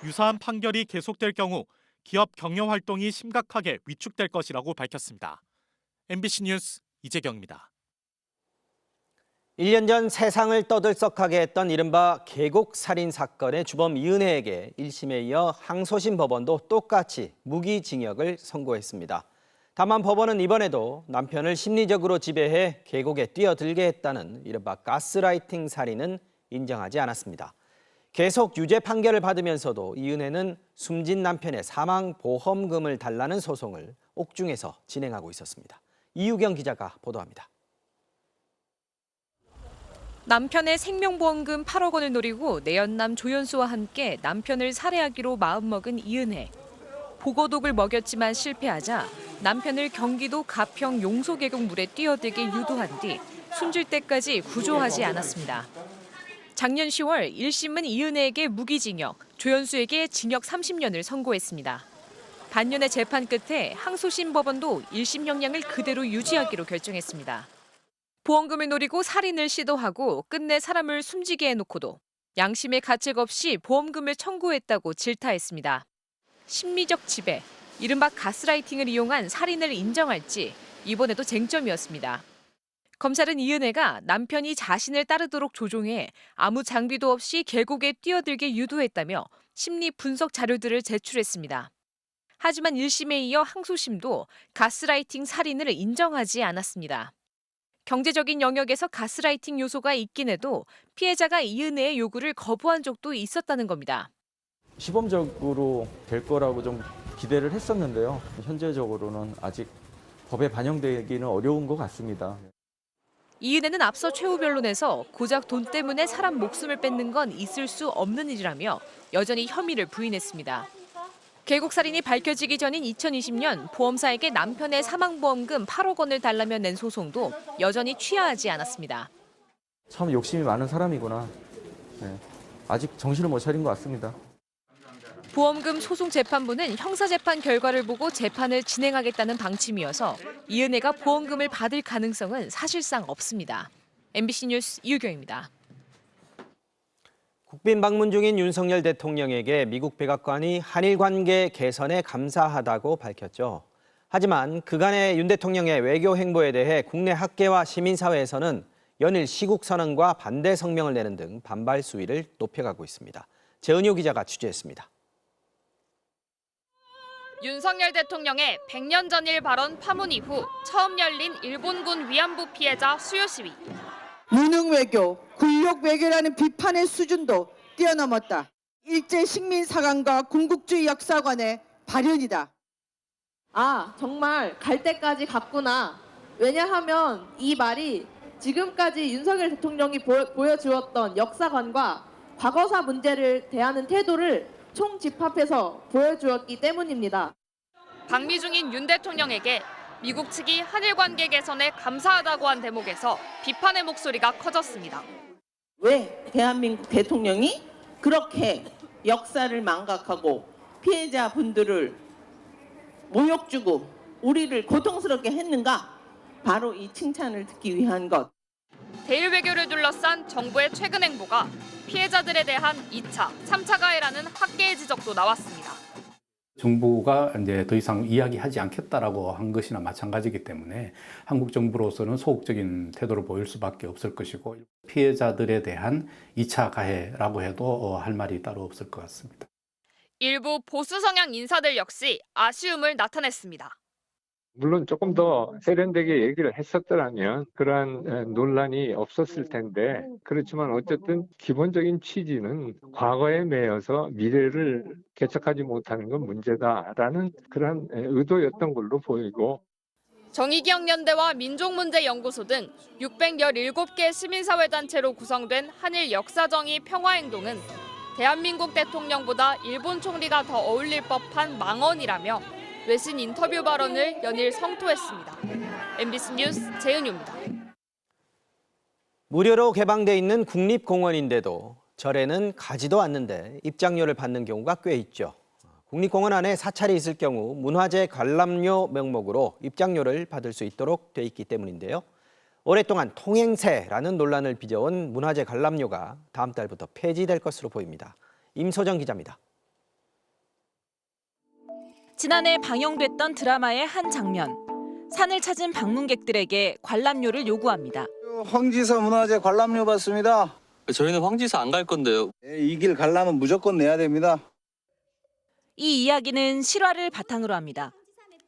유사한 판결이 계속될 경우 기업 경영 활동이 심각하게 위축될 것이라고 밝혔습니다. MBC 뉴스 이재경입니다. 1년 전 세상을 떠들썩하게 했던 이른바 계곡 살인 사건의 주범 이은혜에게 1심에 이어 항소심 법원도 똑같이 무기징역을 선고했습니다. 다만 법원은 이번에도 남편을 심리적으로 지배해 계곡에 뛰어들게 했다는 이른바 가스라이팅 살인은 인정하지 않았습니다. 계속 유죄 판결을 받으면서도 이은혜는 숨진 남편의 사망보험금을 달라는 소송을 옥중에서 진행하고 있었습니다. 이유경 기자가 보도합니다. 남편의 생명보험금 8억 원을 노리고 내연남 조연수와 함께 남편을 살해하기로 마음먹은 이은혜. 보고독을 먹였지만 실패하자 남편을 경기도 가평 용소계곡 물에 뛰어들게 유도한 뒤 숨질 때까지 구조하지 않았습니다. 작년 10월 1심은 이은혜에게 무기징역, 조연수에게 징역 30년을 선고했습니다. 반년의 재판 끝에 항소심 법원도 1심 형량을 그대로 유지하기로 결정했습니다. 보험금을 노리고 살인을 시도하고 끝내 사람을 숨지게 해놓고도 양심의 가책 없이 보험금을 청구했다고 질타했습니다. 심리적 지배, 이른바 가스라이팅을 이용한 살인을 인정할지 이번에도 쟁점이었습니다. 검찰은 이은혜가 남편이 자신을 따르도록 조종해 아무 장비도 없이 계곡에 뛰어들게 유도했다며 심리 분석 자료들을 제출했습니다. 하지만 1심에 이어 항소심도 가스라이팅 살인을 인정하지 않았습니다. 경제적인 영역에서 가스라이팅 요소가 있긴 해도 피해자가 이은혜의 요구를 거부한 적도 있었다는 겁니다. 시범적으로 될 거라고 좀 기대를 했었는데요. 현재적으로는 아직 법에 반영되기는 어려운 것 같습니다. 이은혜는 앞서 최후 변론에서 고작 돈 때문에 사람 목숨을 뺏는 건 있을 수 없는 일이라며 여전히 혐의를 부인했습니다. 계곡살인이 밝혀지기 전인 2020년 보험사에게 남편의 사망보험금 8억 원을 달라며 낸 소송도 여전히 취하하지 않았습니다. 참 욕심이 많은 사람이구나. 아직 정신을 못 차린 것 같습니다. 보험금 소송 재판부는 형사재판 결과를 보고 재판을 진행하겠다는 방침이어서 이은혜가 보험금을 받을 가능성은 사실상 없습니다. MBC 뉴스 이유경입니다. 국빈 방문 중인 윤석열 대통령에게 미국 백악관이 한일 관계 개선에 감사하다고 밝혔죠. 하지만 그간의 윤 대통령의 외교 행보에 대해 국내 학계와 시민사회에서는 연일 시국 선언과 반대 성명을 내는 등 반발 수위를 높여가고 있습니다. 재은효 기자가 취재했습니다. 윤석열 대통령의 100년 전일 발언 파문 이후 처음 열린 일본군 위안부 피해자 수요 시위. 무능 외교, 굴욕 외교라는 비판의 수준도 뛰어넘었다. 일제 식민 사관과 군국주의 역사관의 발현이다. 아, 정말 갈 때까지 갔구나. 왜냐하면 이 말이 지금까지 윤석열 대통령이 보여주었던 역사관과 과거사 문제를 대하는 태도를 총집합해서 보여주었기 때문입니다. 방미 중인 윤 대통령에게 미국 측이 한일 관계 개선에 감사하다고 한 대목에서 비판의 목소리가 커졌습니다. 왜 대한민국 대통령이 그렇게 역사를 망각하고 피해자분들을 모욕 주고 우리를 고통스럽게 했는가? 바로 이 칭찬을 듣기 위한 것. 대일 외교를 둘러싼 정부의 최근 행보가 피해자들에 대한 2차, 3차 가해라는 학계의 지적도 나왔습니다. 정부가 이제 더 이상 이야기하지 않겠다라고 한 것이나 마찬가지이기 때문에 한국 정부로서는 소극적인 태도를 보일 수밖에 없을 것이고 피해자들에 대한 2차 가해라고 해도 할 말이 따로 없을 것 같습니다. 일부 보수 성향 인사들 역시 아쉬움을 나타냈습니다. 물론 조금 더 세련되게 얘기를 했었더라면 그러한 논란이 없었을 텐데 그렇지만 어쨌든 기본적인 취지는 과거에 매여서 미래를 개척하지 못하는 건 문제다라는 그런 의도였던 걸로 보이고 정의기억연대와 민족문제연구소 등 617개 시민사회단체로 구성된 한일 역사정의 평화행동은 대한민국 대통령보다 일본 총리가 더 어울릴 법한 망언이라며 외신 인터뷰 발언을 연일 성토했습니다. MBC 뉴스 재은유입니다. 무료로 개방돼 있는 국립공원인데도 절에는 가지도 않는데 입장료를 받는 경우가 꽤 있죠. 국립공원 안에 사찰이 있을 경우 문화재 관람료 명목으로 입장료를 받을 수 있도록 돼 있기 때문인데요. 오랫동안 통행세라는 논란을 빚어온 문화재 관람료가 다음 달부터 폐지될 것으로 보입니다. 임소정 기자입니다. 지난해 방영됐던 드라마의 한 장면. 산을 찾은 방문객들에게 관람료를 요구합니다. 황지사 문화재 관람료 받습니다. 저희는 황지사 안 갈 건데요. 이 길 관람은 무조건 내야 됩니다. 이 이야기는 실화를 바탕으로 합니다.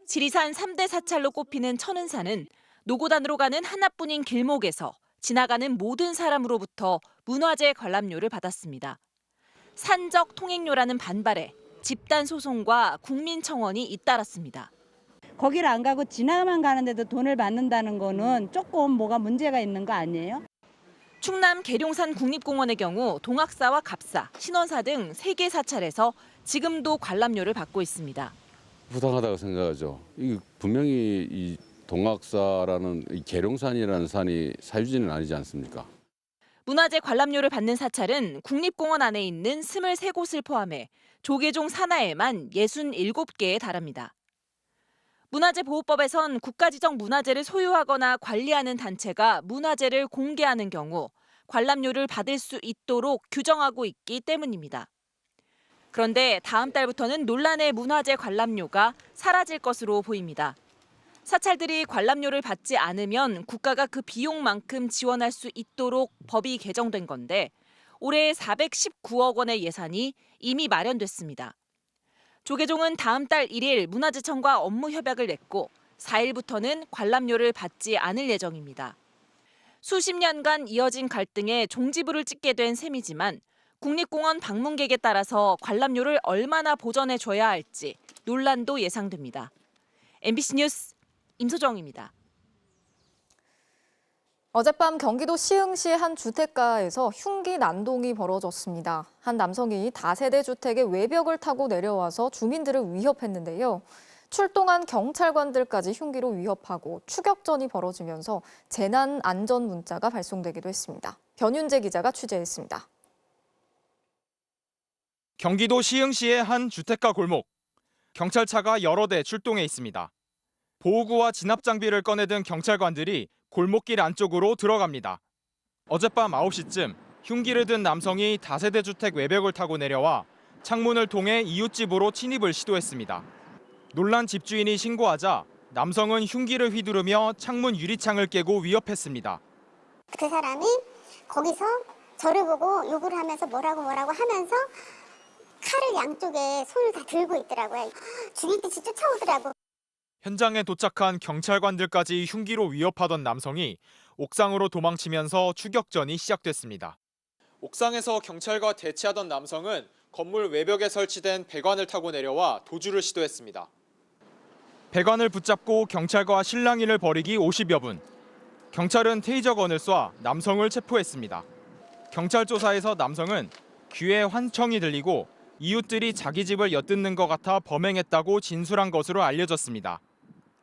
지리산 3대 사찰로 꼽히는 천은산은 노고단으로 가는 하나뿐인 길목에서 지나가는 모든 사람으로부터 문화재 관람료를 받았습니다. 산적 통행료라는 반발에 집단 소송과 국민청원이 잇따랐습니다. 거기를 안 가고 지나만 가는데도 돈을 받는다는 거는 조금 뭐가 문제가 있는 거 아니에요? 충남 계룡산 국립공원의 경우 동학사와 갑사, 신원사 등 3개 사찰에서 지금도 관람료를 받고 있습니다. 부당하다고 생각하죠. 이 분명히 이 동학사라는 이 계룡산이라는 산이 사유지는 아니지 않습니까? 문화재 관람료를 받는 사찰은 국립공원 안에 있는 23곳을 포함해 조계종 산하에만 67개에 달합니다. 문화재보호법에선 국가지정 문화재를 소유하거나 관리하는 단체가 문화재를 공개하는 경우 관람료를 받을 수 있도록 규정하고 있기 때문입니다. 그런데 다음 달부터는 논란의 문화재 관람료가 사라질 것으로 보입니다. 사찰들이 관람료를 받지 않으면 국가가 그 비용만큼 지원할 수 있도록 법이 개정된 건데 올해 419억 원의 예산이 이미 마련됐습니다. 조계종은 다음 달 1일 문화재청과 업무 협약을 맺고 4일부터는 관람료를 받지 않을 예정입니다. 수십 년간 이어진 갈등에 종지부를 찍게 된 셈이지만 국립공원 방문객에 따라서 관람료를 얼마나 보전해줘야 할지 논란도 예상됩니다. MBC 뉴스 임소정입니다. 어젯밤 경기도 시흥시 한 주택가에서 흉기 난동이 벌어졌습니다. 한 남성이 다세대 주택의 외벽을 타고 내려와서 주민들을 위협했는데요. 출동한 경찰관들까지 흉기로 위협하고 추격전이 벌어지면서 재난 안전 문자가 발송되기도 했습니다. 변윤재 기자가 취재했습니다. 경기도 시흥시의 한 주택가 골목. 경찰차가 여러 대 출동해 있습니다. 보호구와 진압 장비를 꺼내든 경찰관들이 골목길 안쪽으로 들어갑니다. 어젯밤 9시쯤 흉기를 든 남성이 다세대 주택 외벽을 타고 내려와 창문을 통해 이웃집으로 침입을 시도했습니다. 놀란 집주인이 신고하자 남성은 흉기를 휘두르며 창문 유리창을 깨고 위협했습니다. 그 사람이 거기서 저를 보고 욕을 하면서 뭐라고 하면서 칼을 양쪽에 손을 다 들고 있더라고요. 죽일 듯이 쫓아오더라고. 현장에 도착한 경찰관들까지 흉기로 위협하던 남성이 옥상으로 도망치면서 추격전이 시작됐습니다. 옥상에서 경찰과 대치하던 남성은 건물 외벽에 설치된 배관을 타고 내려와 도주를 시도했습니다. 배관을 붙잡고 경찰과 실랑이를 벌이기 50여 분. 경찰은 테이저건을 쏴 남성을 체포했습니다. 경찰 조사에서 남성은 귀에 환청이 들리고 이웃들이 자기 집을 엿듣는 것 같아 범행했다고 진술한 것으로 알려졌습니다.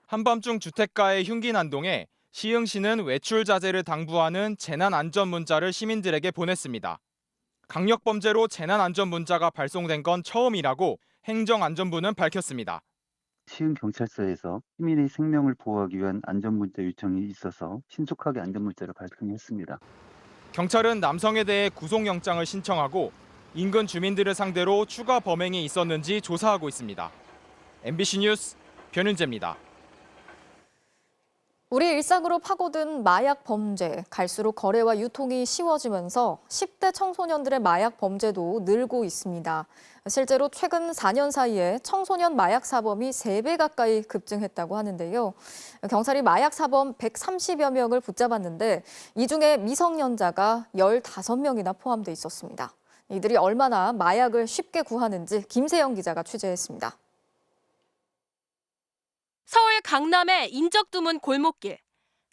한밤중 주택가의 흉기 난동에 시흥시는 외출 자제를 당부하는 재난안전 문자를 시민들에게 보냈습니다. 강력범죄로 재난안전 문자가 발송된 건 처음이라고 행정안전부는 밝혔습니다. 시흥경찰서에서 시민의 생명을 보호하기 위한 안전문자 요청이 있어서 신속하게 안전문자를 발송했습니다. 경찰은 남성에 대해 구속영장을 신청하고 인근 주민들을 상대로 추가 범행이 있었는지 조사하고 있습니다. MBC 뉴스 변윤재입니다. 우리 일상으로 파고든 마약 범죄, 갈수록 거래와 유통이 쉬워지면서 10대 청소년들의 마약 범죄도 늘고 있습니다. 실제로 최근 4년 사이에 청소년 마약 사범이 3배 가까이 급증했다고 하는데요. 경찰이 마약 사범 130여 명을 붙잡았는데 이 중에 미성년자가 15명이나 포함돼 있었습니다. 이들이 얼마나 마약을 쉽게 구하는지 김세영 기자가 취재했습니다. 서울 강남의 인적 드문 골목길.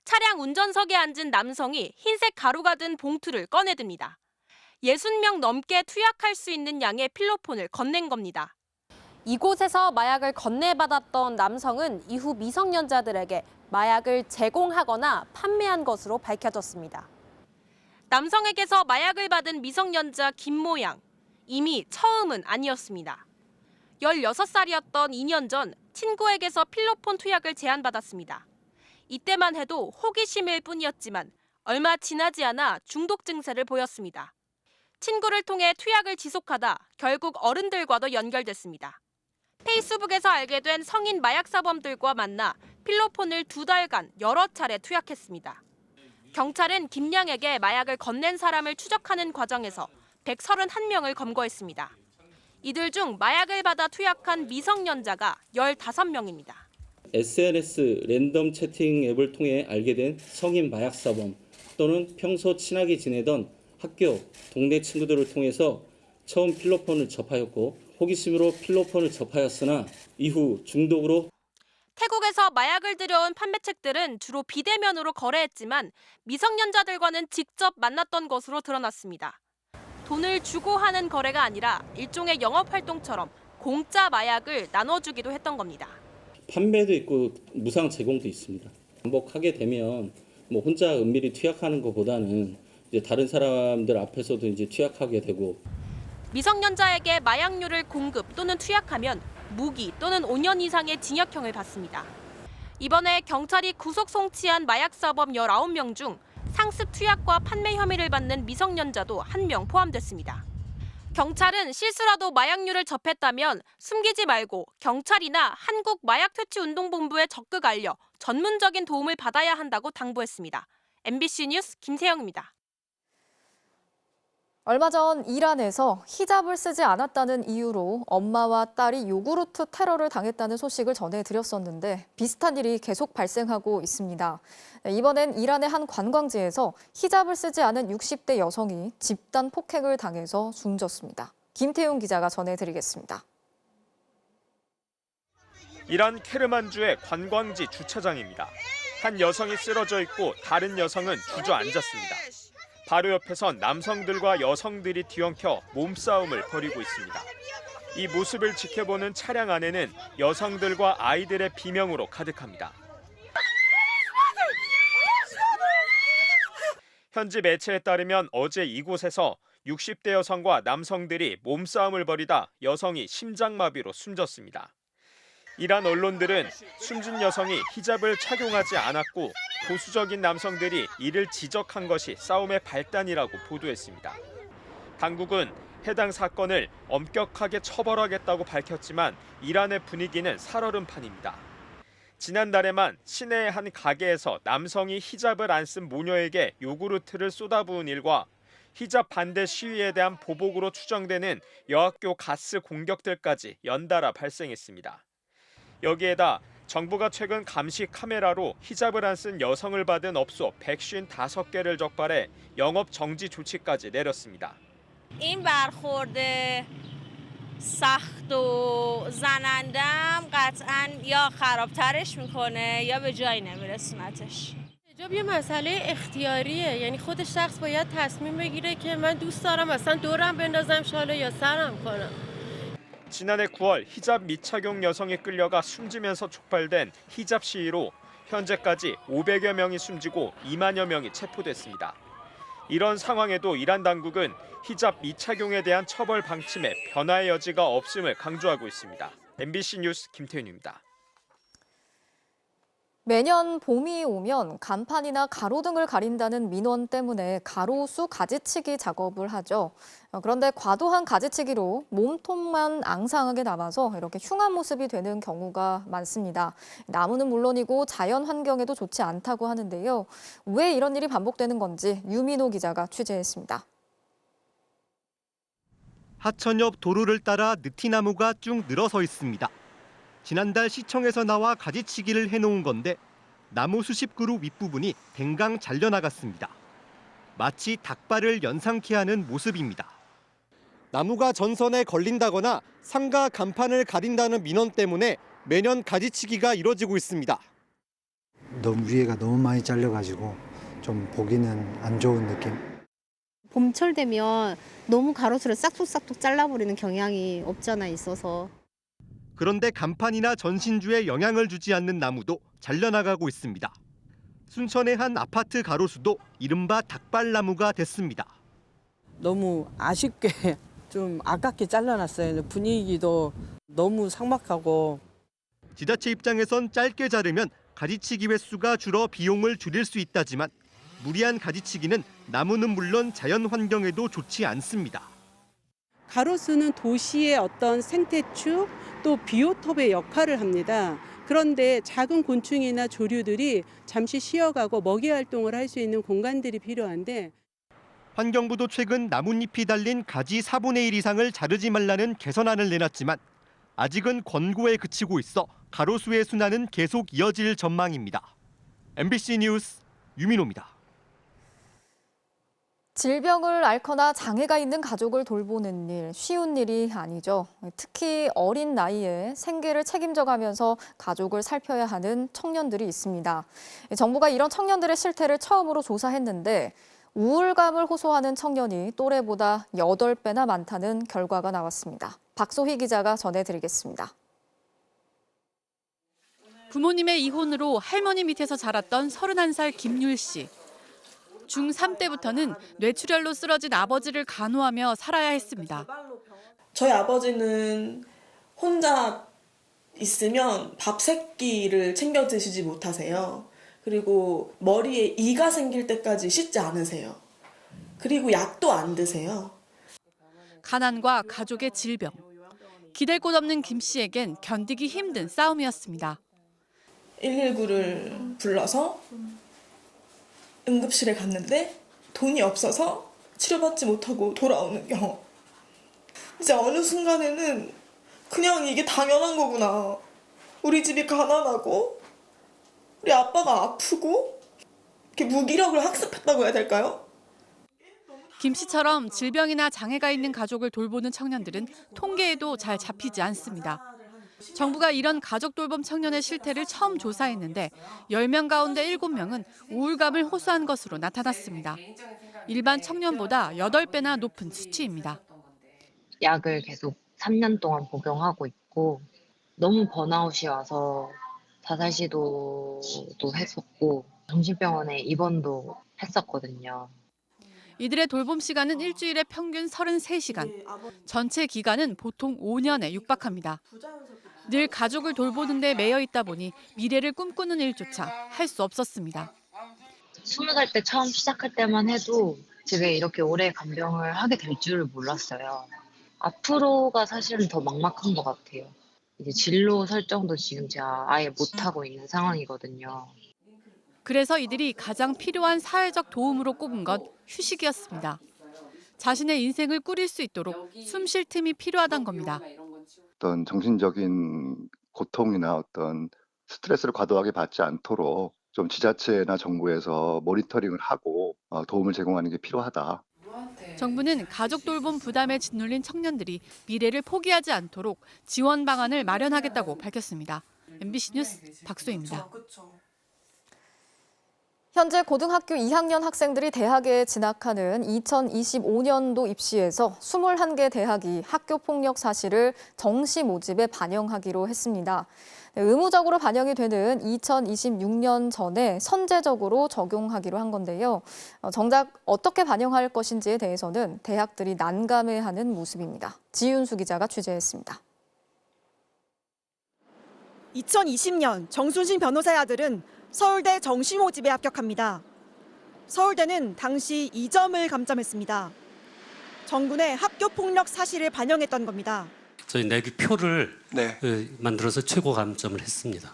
차량 운전석에 앉은 남성이 흰색 가루가 든 봉투를 꺼내듭니다. 60명 넘게 투약할 수 있는 양의 필로폰을 건넨 겁니다. 이곳에서 마약을 건네받았던 남성은 이후 미성년자들에게 마약을 제공하거나 판매한 것으로 밝혀졌습니다. 남성에게서 마약을 받은 미성년자 김모 양. 이미 처음은 아니었습니다. 16살이었던 2년 전 친구에게서 필로폰 투약을 제안받았습니다. 이때만 해도 호기심일 뿐이었지만 얼마 지나지 않아 중독 증세를 보였습니다. 친구를 통해 투약을 지속하다 결국 어른들과도 연결됐습니다. 페이스북에서 알게 된 성인 마약 사범들과 만나 필로폰을 2달간 여러 차례 투약했습니다. 경찰은 김 양에게 마약을 건넨 사람을 추적하는 과정에서 131명을 검거했습니다. 이들 중 마약을 받아 투약한 미성년자가 15명입니다. SNS 랜덤 채팅 앱을 통해 알게 된 성인 마약 사범 또는 평소 친하게 지내던 학교, 동네 친구들을 통해서 처음 필로폰을 접하였고 호기심으로 필로폰을 접하였으나 이후 중독으로 태국에서 마약을 들여온 판매책들은 주로 비대면으로 거래했지만 미성년자들과는 직접 만났던 것으로 드러났습니다. 돈을 주고 하는 거래가 아니라 일종의 영업활동처럼 공짜 마약을 나눠주기도 했던 겁니다. 판매도 있고 무상 제공도 있습니다. 반복하게 되면 혼자 은밀히 투약하는 것보다는 이제 다른 사람들 앞에서도 이제 투약하게 되고 미성년자에게 마약류를 공급 또는 투약하면 무기 또는 5년 이상의 징역형을 받습니다. 이번에 경찰이 구속 송치한 마약 사범 19명 중 상습 투약과 판매 혐의를 받는 미성년자도 1명 포함됐습니다. 경찰은 실수라도 마약류를 접했다면 숨기지 말고 경찰이나 한국마약퇴치운동본부에 적극 알려 전문적인 도움을 받아야 한다고 당부했습니다. MBC 뉴스 김세영입니다. 얼마 전 이란에서 히잡을 쓰지 않았다는 이유로 엄마와 딸이 요구르트 테러를 당했다는 소식을 전해드렸었는데 비슷한 일이 계속 발생하고 있습니다. 이번엔 이란의 한 관광지에서 히잡을 쓰지 않은 60대 여성이 집단 폭행을 당해서 숨졌습니다. 김태용 기자가 전해드리겠습니다. 이란 케르만주의 관광지 주차장입니다. 한 여성이 쓰러져 있고 다른 여성은 주저앉았습니다. 바로 옆에선 남성들과 여성들이 뒤엉켜 몸싸움을 벌이고 있습니다. 이 모습을 지켜보는 차량 안에는 여성들과 아이들의 비명으로 가득합니다. 현지 매체에 따르면 어제 이곳에서 60대 여성과 남성들이 몸싸움을 벌이다 여성이 심장마비로 숨졌습니다. 이란 언론들은 숨진 여성이 히잡을 착용하지 않았고 보수적인 남성들이 이를 지적한 것이 싸움의 발단이라고 보도했습니다. 당국은 해당 사건을 엄격하게 처벌하겠다고 밝혔지만 이란의 분위기는 살얼음 판입니다. 지난달에만 시내의 한 가게에서 남성이 히잡을 안 쓴 모녀에게 요구르트를 쏟아부은 일과 히잡 반대 시위에 대한 보복으로 추정되는 여학교 가스 공격들까지 연달아 발생했습니다. 여기에다 정부가 최근 감시 카메라로 히잡을 안 쓴 여성을 받은 업소 155개를 적발해 영업 정지 조치까지 내렸습니다. این برخورد سخت و زنندم قطعا یا خرابترش میکنه یا به جایی نمیرسونتش. حجاب یه مسئله اختیاریه، یعنی خود شخص باید تصمیم بگیره که من دوست دارم مثلا دورم بندازم شاله یا سرم کنم. 지난해 9월 히잡 미착용 여성이 끌려가 숨지면서 촉발된 히잡 시위로 현재까지 500여 명이 숨지고 2만여 명이 체포됐습니다. 이런 상황에도 이란 당국은 히잡 미착용에 대한 처벌 방침에 변화의 여지가 없음을 강조하고 있습니다. MBC 뉴스 김태윤입니다. 매년 봄이 오면 간판이나 가로등을 가린다는 민원 때문에 가로수 가지치기 작업을 하죠. 그런데 과도한 가지치기로 몸통만 앙상하게 남아서 이렇게 흉한 모습이 되는 경우가 많습니다. 나무는 물론이고 자연 환경에도 좋지 않다고 하는데요. 왜 이런 일이 반복되는 건지 유민호 기자가 취재했습니다. 하천 옆 도로를 따라 느티나무가 쭉 늘어서 있습니다. 지난달 시청에서 나와 가지치기를 해놓은 건데 나무 수십 그루 윗부분이 댕강 잘려나갔습니다. 마치 닭발을 연상케 하는 모습입니다. 나무가 전선에 걸린다거나 상가 간판을 가린다는 민원 때문에 매년 가지치기가 이뤄지고 있습니다. 너무 위에가 너무 많이 잘려가지고 좀 보기는 안 좋은 느낌. 봄철 되면 너무 가로수를 싹둑싹둑 잘라버리는 경향이 없잖아 있어서. 그런데 간판이나 전신주에 영향을 주지 않는 나무도 잘려나가고 있습니다. 순천의 한 아파트 가로수도 이른바 닭발나무가 됐습니다. 너무 아쉽게 좀 아깝게 잘라놨어요. 분위기도 너무 삭막하고. 지자체 입장에선 짧게 자르면 가지치기 횟수가 줄어 비용을 줄일 수 있다지만 무리한 가지치기는 나무는 물론 자연 환경에도 좋지 않습니다. 가로수는 도시의 어떤 생태축 또 비오톱의 역할을 합니다. 그런데 작은 곤충이나 조류들이 잠시 쉬어가고 먹이 활동을 할 수 있는 공간들이 필요한데 환경부도 최근 나뭇잎이 달린 가지 4분의 1 이상을 자르지 말라는 개선안을 내놨지만 아직은 권고에 그치고 있어 가로수의 순환은 계속 이어질 전망입니다. MBC 뉴스 유민호입니다. 질병을 앓거나 장애가 있는 가족을 돌보는 일, 쉬운 일이 아니죠. 특히 어린 나이에 생계를 책임져가면서 가족을 살펴야 하는 청년들이 있습니다. 정부가 이런 청년들의 실태를 처음으로 조사했는데 우울감을 호소하는 청년이 또래보다 8배나 많다는 결과가 나왔습니다. 박소희 기자가 전해드리겠습니다. 부모님의 이혼으로 할머니 밑에서 자랐던 31살 김율 씨. 중3 때부터는 뇌출혈로 쓰러진 아버지를 간호하며 살아야 했습니다. 저희 아버지는 혼자 있으면 밥 3끼를 챙겨 드시지 못하세요. 그리고 머리에 이가 생길 때까지 씻지 않으세요. 그리고 약도 안 드세요. 가난과 가족의 질병. 기댈 곳 없는 김 씨에겐 견디기 힘든 싸움이었습니다. 119를 불러서 응급실에 갔는데 돈이 없어서 치료받지 못하고 돌아오는 경우. 이제 어느 순간에는 그냥 이게 당연한 거구나. 우리 집이 가난하고 우리 아빠가 아프고 이렇게 무기력을 학습했다고 해야 될까요? 김 씨처럼 질병이나 장애가 있는 가족을 돌보는 청년들은 통계에도 잘 잡히지 않습니다. 정부가 이런 가족 돌봄 청년의 실태를 처음 조사했는데 10명 가운데 7명은 우울감을 호소한 것으로 나타났습니다. 일반 청년보다 8배나 높은 수치입니다. 약을 계속 3년 동안 복용하고 있고 너무 번아웃이 와서 자살 시도도 했었고 정신병원에 입원도 했었거든요. 이들의 돌봄 시간은 일주일에 평균 33시간. 전체 기간은 보통 5년에 육박합니다. 늘 가족을 돌보는 데 매여 있다 보니 미래를 꿈꾸는 일조차 할 수 없었습니다. 20살 때 처음 시작할 때만 해도 제가 이렇게 오래 간병을 하게 될 줄을 몰랐어요. 앞으로가 사실은 더 막막한 것 같아요. 이제 진로 설정도 지금 제가 아예 못하고 있는 상황이거든요. 그래서 이들이 가장 필요한 사회적 도움으로 꼽은 것 휴식이었습니다. 자신의 인생을 꾸릴 수 있도록 숨 쉴 틈이 필요하단 겁니다. 어떤 정신적인 고통이나 어떤 스트레스를 과도하게 받지 않도록 좀 지자체나 정부에서 모니터링을 하고 도움을 제공하는 게 필요하다. 정부는 가족 돌봄 부담에 짓눌린 청년들이 미래를 포기하지 않도록 지원 방안을 마련하겠다고 밝혔습니다. MBC 뉴스 박소희입니다. 현재 고등학교 2학년 학생들이 대학에 진학하는 2025년도 입시에서 21개 대학이 학교폭력 사실을 정시 모집에 반영하기로 했습니다. 의무적으로 반영이 되는 2026년 전에 선제적으로 적용하기로 한 건데요. 정작 어떻게 반영할 것인지에 대해서는 대학들이 난감해하는 모습입니다. 지윤수 기자가 취재했습니다. 2020년 정순신 변호사의 아들은 서울대 정시 모집에 합격합니다. 서울대는 당시 2점을 감점했습니다. 정군의 학교폭력 사실을 반영했던 겁니다. 저희 내기표를 만들어서 최고 감점을 했습니다.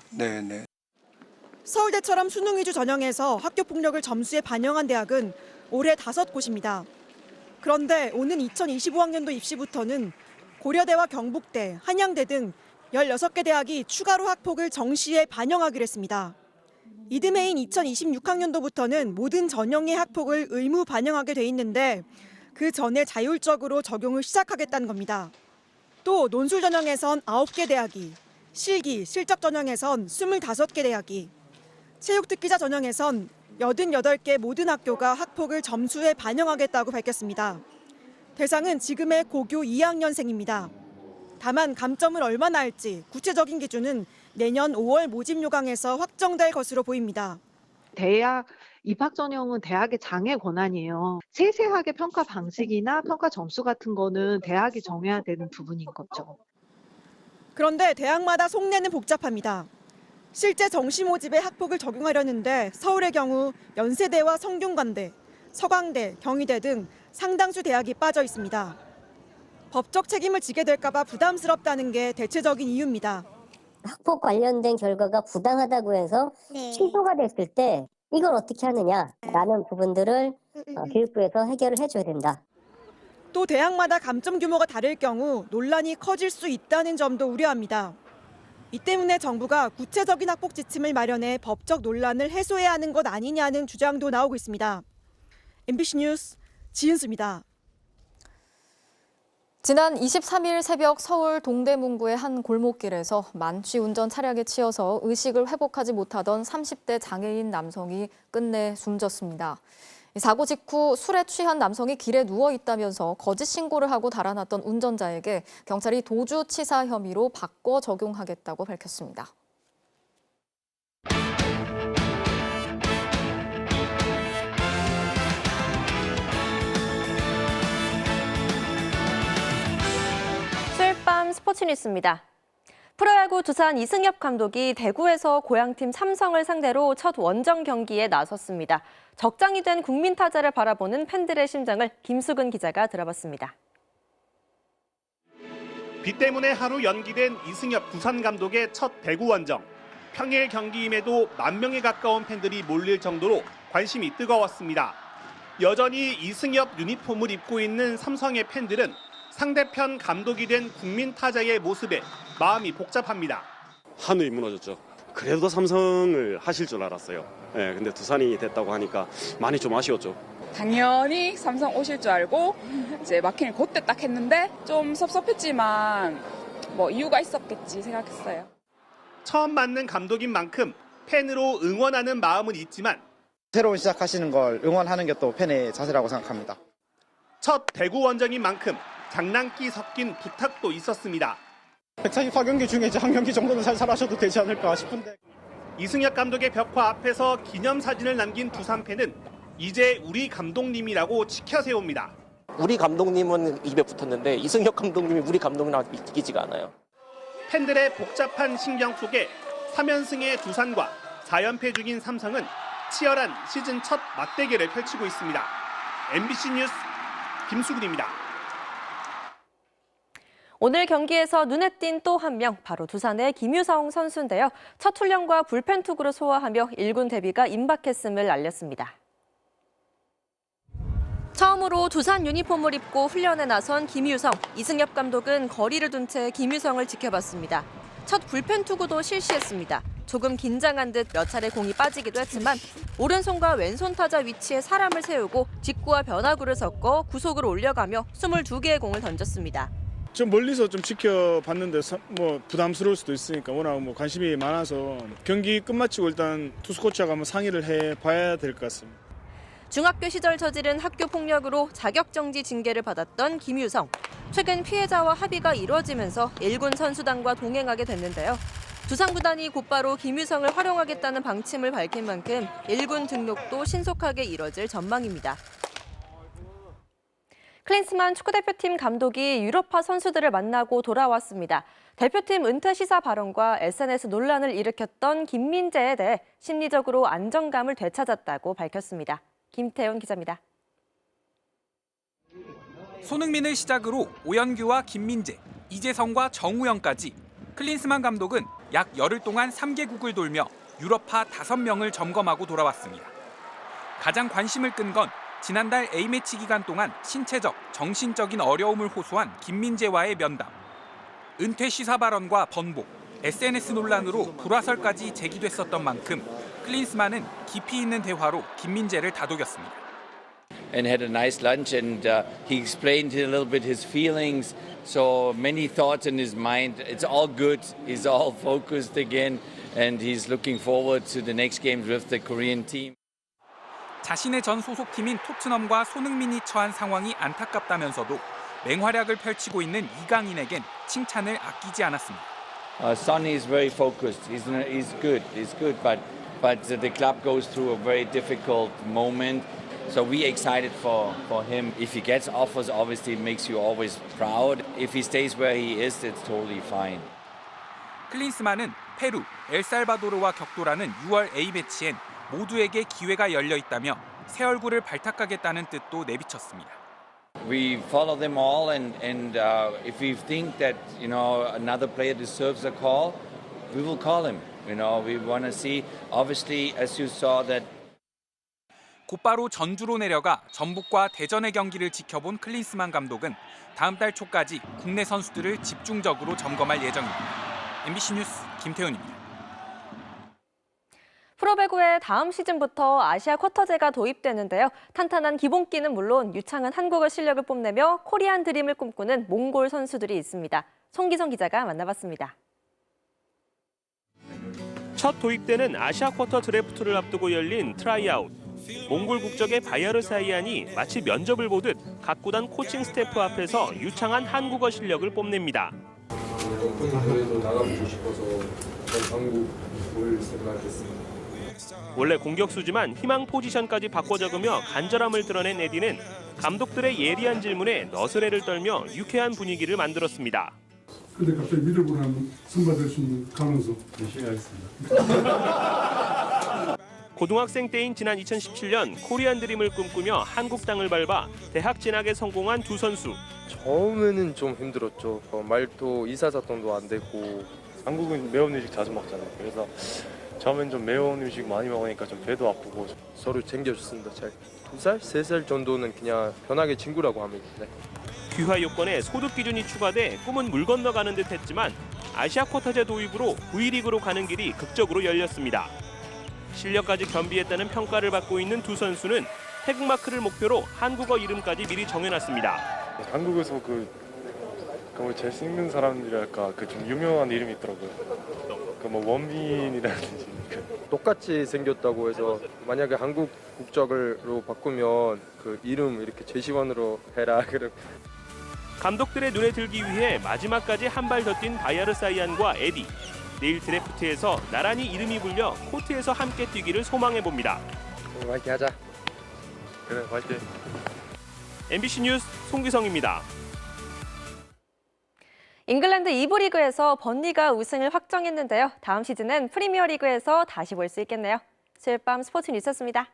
서울대처럼 수능 위주 전형에서 학교폭력을 점수에 반영한 대학은 올해 5곳입니다. 그런데 오는 2025학년도 입시부터는 고려대와 경북대, 한양대 등 16개 대학이 추가로 학폭을 정시에 반영하기로 했습니다. 이듬해인 2026학년도부터는 모든 전형의 학폭을 의무 반영하게 돼 있는데 그 전에 자율적으로 적용을 시작하겠다는 겁니다. 또 논술 전형에선 9개 대학이, 실기, 실적 전형에선 25개 대학이, 체육특기자 전형에선 88개 모든 학교가 학폭을 점수에 반영하겠다고 밝혔습니다. 대상은 지금의 고교 2학년생입니다. 다만 감점을 얼마나 할지 구체적인 기준은 내년 5월 모집 요강에서 확정될 것으로 보입니다. 대학 입학 전형은 대학의 장애 권한이에요. 세세하게 평가 방식이나 평가 점수 같은 거는 대학이 정해야 되는 부분인 거죠. 그런데 대학마다 속내는 복잡합니다. 실제 정시 모집에 학폭을 적용하려는데 서울의 경우 연세대와 성균관대, 서강대, 경희대 등 상당수 대학이 빠져 있습니다. 법적 책임을 지게 될까 봐 부담스럽다는 게 대체적인 이유입니다. 학폭 관련된 결과가 부당하다고 해서 취소가 됐을 때 이걸 어떻게 하느냐라는 부분들을 교육부에서 해결을 해줘야 된다. 또 대학마다 감점 규모가 다를 경우 논란이 커질 수 있다는 점도 우려합니다. 이 때문에 정부가 구체적인 학폭 지침을 마련해 법적 논란을 해소해야 하는 것 아니냐는 주장도 나오고 있습니다. MBC 뉴스 지은수입니다. 지난 23일 새벽 서울 동대문구의 한 골목길에서 만취 운전 차량에 치여서 의식을 회복하지 못하던 30대 장애인 남성이 끝내 숨졌습니다. 사고 직후 술에 취한 남성이 길에 누워 있다면서 거짓 신고를 하고 달아났던 운전자에게 경찰이 도주치사 혐의로 바꿔 적용하겠다고 밝혔습니다. 밤 스포츠 뉴스입니다. 프로야구 두산 이승엽 감독이 대구에서 고향팀 삼성을 상대로 첫 원정 경기에 나섰습니다. 적장이 된 국민 타자를 바라보는 팬들의 심정을 김수근 기자가 들어봤습니다. 비 때문에 하루 연기된 이승엽 두산 감독의 첫 대구 원정. 평일 경기임에도 10,000명에 가까운 팬들이 몰릴 정도로 관심이 뜨거웠습니다. 여전히 이승엽 유니폼을 입고 있는 삼성의 팬들은 상대편 감독이 된 국민 타자의 모습에 마음이 복잡합니다. 한우이 무너졌죠. 그래도 삼성을 하실 줄 알았어요. 근데 두산이 됐다고 하니까 많이 좀 아쉬웠죠. 당연히 삼성 오실 줄 알고 이제 마킹을 그때 딱 했는데 좀 섭섭했지만 뭐 이유가 있었겠지 생각했어요. 처음 맞는 감독인 만큼 팬으로 응원하는 마음은 있지만 새로운 시작하시는 걸 응원하는 게 또 팬의 자세라고 생각합니다. 첫 대구 원정인 만큼 장난기 섞인 부탁도 있었습니다. 144경기 중에 이제 한 경기 정도는 살살하셔도 되지 않을까 싶은데. 이승엽 감독의 벽화 앞에서 기념사진을 남긴 두산 팬은 이제 우리 감독님이라고 치켜 세웁니다. 우리 감독님은 입에 붙었는데 이승엽 감독님이 우리 감독님하고 믿기지가 않아요. 팬들의 복잡한 신경 속에 3연승의 두산과 4연패 중인 삼성은 치열한 시즌 첫 맞대결을 펼치고 있습니다. MBC 뉴스 김수근입니다. 오늘 경기에서 눈에 띈 또 한 명, 바로 두산의 김유성 선수인데요. 첫 훈련과 불펜 투구를 소화하며 1군 데뷔가 임박했음을 알렸습니다. 처음으로 두산 유니폼을 입고 훈련에 나선 김유성. 이승엽 감독은 거리를 둔 채 김유성을 지켜봤습니다. 첫 불펜 투구도 실시했습니다. 조금 긴장한 듯 몇 차례 공이 빠지기도 했지만 오른손과 왼손 타자 위치에 사람을 세우고 직구와 변화구를 섞어 구속을 올려가며 22개의 공을 던졌습니다. 좀 멀리서 좀 지켜봤는데 뭐 부담스러울 수도 있으니까 워낙 뭐 관심이 많아서 경기 끝마치고 일단 투수 코치하고 한번 상의를 해봐야 될 것 같습니다. 중학교 시절 저지른 학교 폭력으로 자격정지 징계를 받았던 김유성. 최근 피해자와 합의가 이루어지면서 1군 선수단과 동행하게 됐는데요. 두산 구단이 곧바로 김유성을 활용하겠다는 방침을 밝힌 만큼 1군 등록도 신속하게 이뤄질 전망입니다. 클린스만 축구대표팀 감독이 유럽파 선수들을 만나고 돌아왔습니다. 대표팀 은퇴 시사 발언과 SNS 논란을 일으켰던 김민재에 대해 심리적으로 안정감을 되찾았다고 밝혔습니다. 김태훈 기자입니다. 손흥민을 시작으로 오연규와 김민재, 이재성과 정우영까지 클린스만 감독은 약 열흘 동안 3개국을 돌며 유럽파 5명을 점검하고 돌아왔습니다. 가장 관심을 끈 건 지난달 A매치 기간 동안 신체적, 정신적인 어려움을 호소한 김민재와의 면담. 은퇴 시사 발언과 번복, SNS 논란으로 불화설까지 제기됐었던 만큼 클린스만은 깊이 있는 대화로 김민재를 다독였습니다. And had a nice lunch and he explained a little bit his feelings. So many thoughts in his mind. It's all good. He's all focused again and he's looking forward to the next games with the Korean team. 자신의 전 소속팀인 토트넘과 손흥민이 처한 상황이 안타깝다면서도 맹활약을 펼치고 있는 이강인에겐 칭찬을 아끼지 않았습니다. Sonny is very focused. He's good. He's good, but the club goes through a very difficult moment. So we're excited for him. If he gets offers, obviously it makes you always proud. If he stays where he is, it's totally fine. 클린스만은 페루, 엘살바도르와 격돌하는 6월 A매치엔 모두에게 기회가 열려 있다며 새 얼굴을 발탁하겠다는 뜻도 내비쳤습니다. We follow them all, and if we think that another player deserves a call, we will call him. We want to see. Obviously, as you saw that. 곧바로 전주로 내려가 전북과 대전의 경기를 지켜본 클린스만 감독은 다음 달 초까지 국내 선수들을 집중적으로 점검할 예정입니다. MBC 뉴스 김태훈입니다. 프로배구의 다음 시즌부터 아시아 쿼터제가 도입되는데요. 탄탄한 기본기는 물론 유창한 한국어 실력을 뽐내며 코리안 드림을 꿈꾸는 몽골 선수들이 있습니다. 송기성 기자가 만나봤습니다. 첫 도입되는 아시아 쿼터 드래프트를 앞두고 열린 트라이아웃. 몽골 국적의 바야르 사이안이 마치 면접을 보듯 각 구단 코칭 스태프 앞에서 유창한 한국어 실력을 뽐냅니다. 높은 대회도 나가보고 싶어서 한국 올 생각했습니다. 원래 공격수지만 희망 포지션까지 바꿔 적으며 간절함을 드러낸 에디는 감독들의 예리한 질문에 너스레를 떨며 유쾌한 분위기를 만들었습니다. 근데 갑자기 미들보라는 선발될 수 있는 가능성 열심히 하겠습니다. 고등학생 때인 지난 2017년 코리안 드림을 꿈꾸며 한국 땅을 밟아 대학 진학에 성공한 두 선수. 처음에는 좀 힘들었죠. 말도 의사소통도 안 되고. 한국은 매운 음식 자주 먹잖아요. 그래서 처음엔 좀 매운 음식 많이 먹으니까 좀 배도 아프고. 서로 챙겨줬습니다. 잘 2살, 3살 정도는 그냥 편하게 친구라고 합니다. 네. 귀화 요건에 소득 기준이 추가돼 꿈은 물 건너가는 듯했지만 아시아 쿼터제 도입으로 V리그로 가는 길이 극적으로 열렸습니다. 실력까지 겸비했다는 평가를 받고 있는 두 선수는 태극마크를 목표로 한국어 이름까지 미리 정해놨습니다. 한국에서 잘생긴 사람들이랄까 좀 유명한 이름이 있더라고요. 원빈이라든지. 똑같이 생겼다고 해서 만약에 한국 국적으로 바꾸면 그 이름 이렇게 제시원으로 해라. 감독들의 눈에 들기 위해 마지막까지 한 발 더 뛴 바야르 사이안과 에디. 내일 드래프트에서 나란히 이름이 불려 코트에서 함께 뛰기를 소망해봅니다. 화이팅 하자. 그래, 화이팅. MBC 뉴스 송기성입니다. 잉글랜드 2부 리그에서 번리가 우승을 확정했는데요. 다음 시즌은 프리미어리그에서 다시 볼 수 있겠네요. 수요일 밤 스포츠 뉴스였습니다.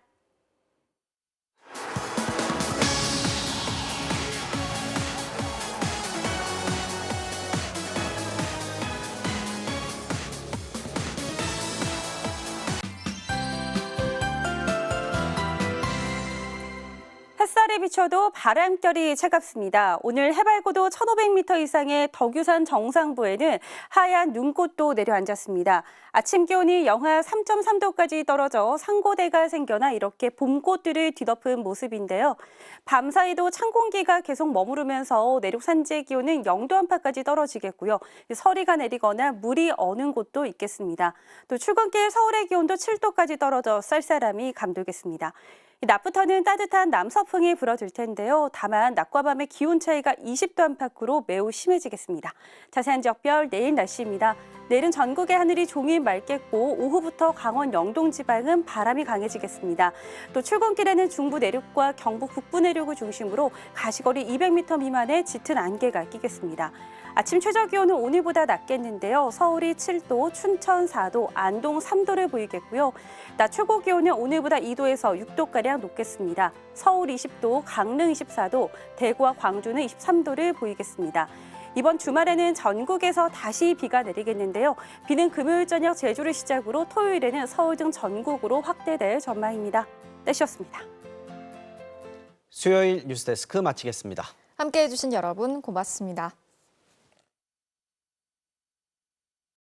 햇살이 비춰도 바람결이 차갑습니다. 오늘 해발고도 1,500m 이상의 덕유산 정상부에는 하얀 눈꽃도 내려앉았습니다. 아침 기온이 영하 3.3도까지 떨어져 상고대가 생겨나 이렇게 봄꽃들을 뒤덮은 모습인데요. 밤사이도 찬 공기가 계속 머무르면서 내륙 산지의 기온은 0도 안팎까지 떨어지겠고요. 서리가 내리거나 물이 어는 곳도 있겠습니다. 또 출근길 서울의 기온도 7도까지 떨어져 쌀쌀함이 감돌겠습니다. 낮부터는 따뜻한 남서풍이 불어줄 텐데요. 다만 낮과 밤의 기온 차이가 20도 안팎으로 매우 심해지겠습니다. 자세한 지역별 내일 날씨입니다. 내일은 전국의 하늘이 종일 맑겠고 오후부터 강원 영동 지방은 바람이 강해지겠습니다. 또 출근길에는 중부 내륙과 경북 북부 내륙을 중심으로 가시거리 200m 미만의 짙은 안개가 끼겠습니다. 아침 최저 기온은 오늘보다 낮겠는데요. 서울이 7도, 춘천 4도, 안동 3도를 보이겠고요. 낮 최고 기온은 오늘보다 2도에서 6도가량 높겠습니다. 서울 20도, 강릉 24도, 대구와 광주는 23도를 보이겠습니다. 이번 주말에는 전국에서 다시 비가 내리겠는데요. 비는 금요일 저녁 제주를 시작으로 토요일에는 서울 등 전국으로 확대될 전망입니다. 날씨였습니다. 수요일 뉴스데스크 마치겠습니다. 함께해 주신 여러분 고맙습니다.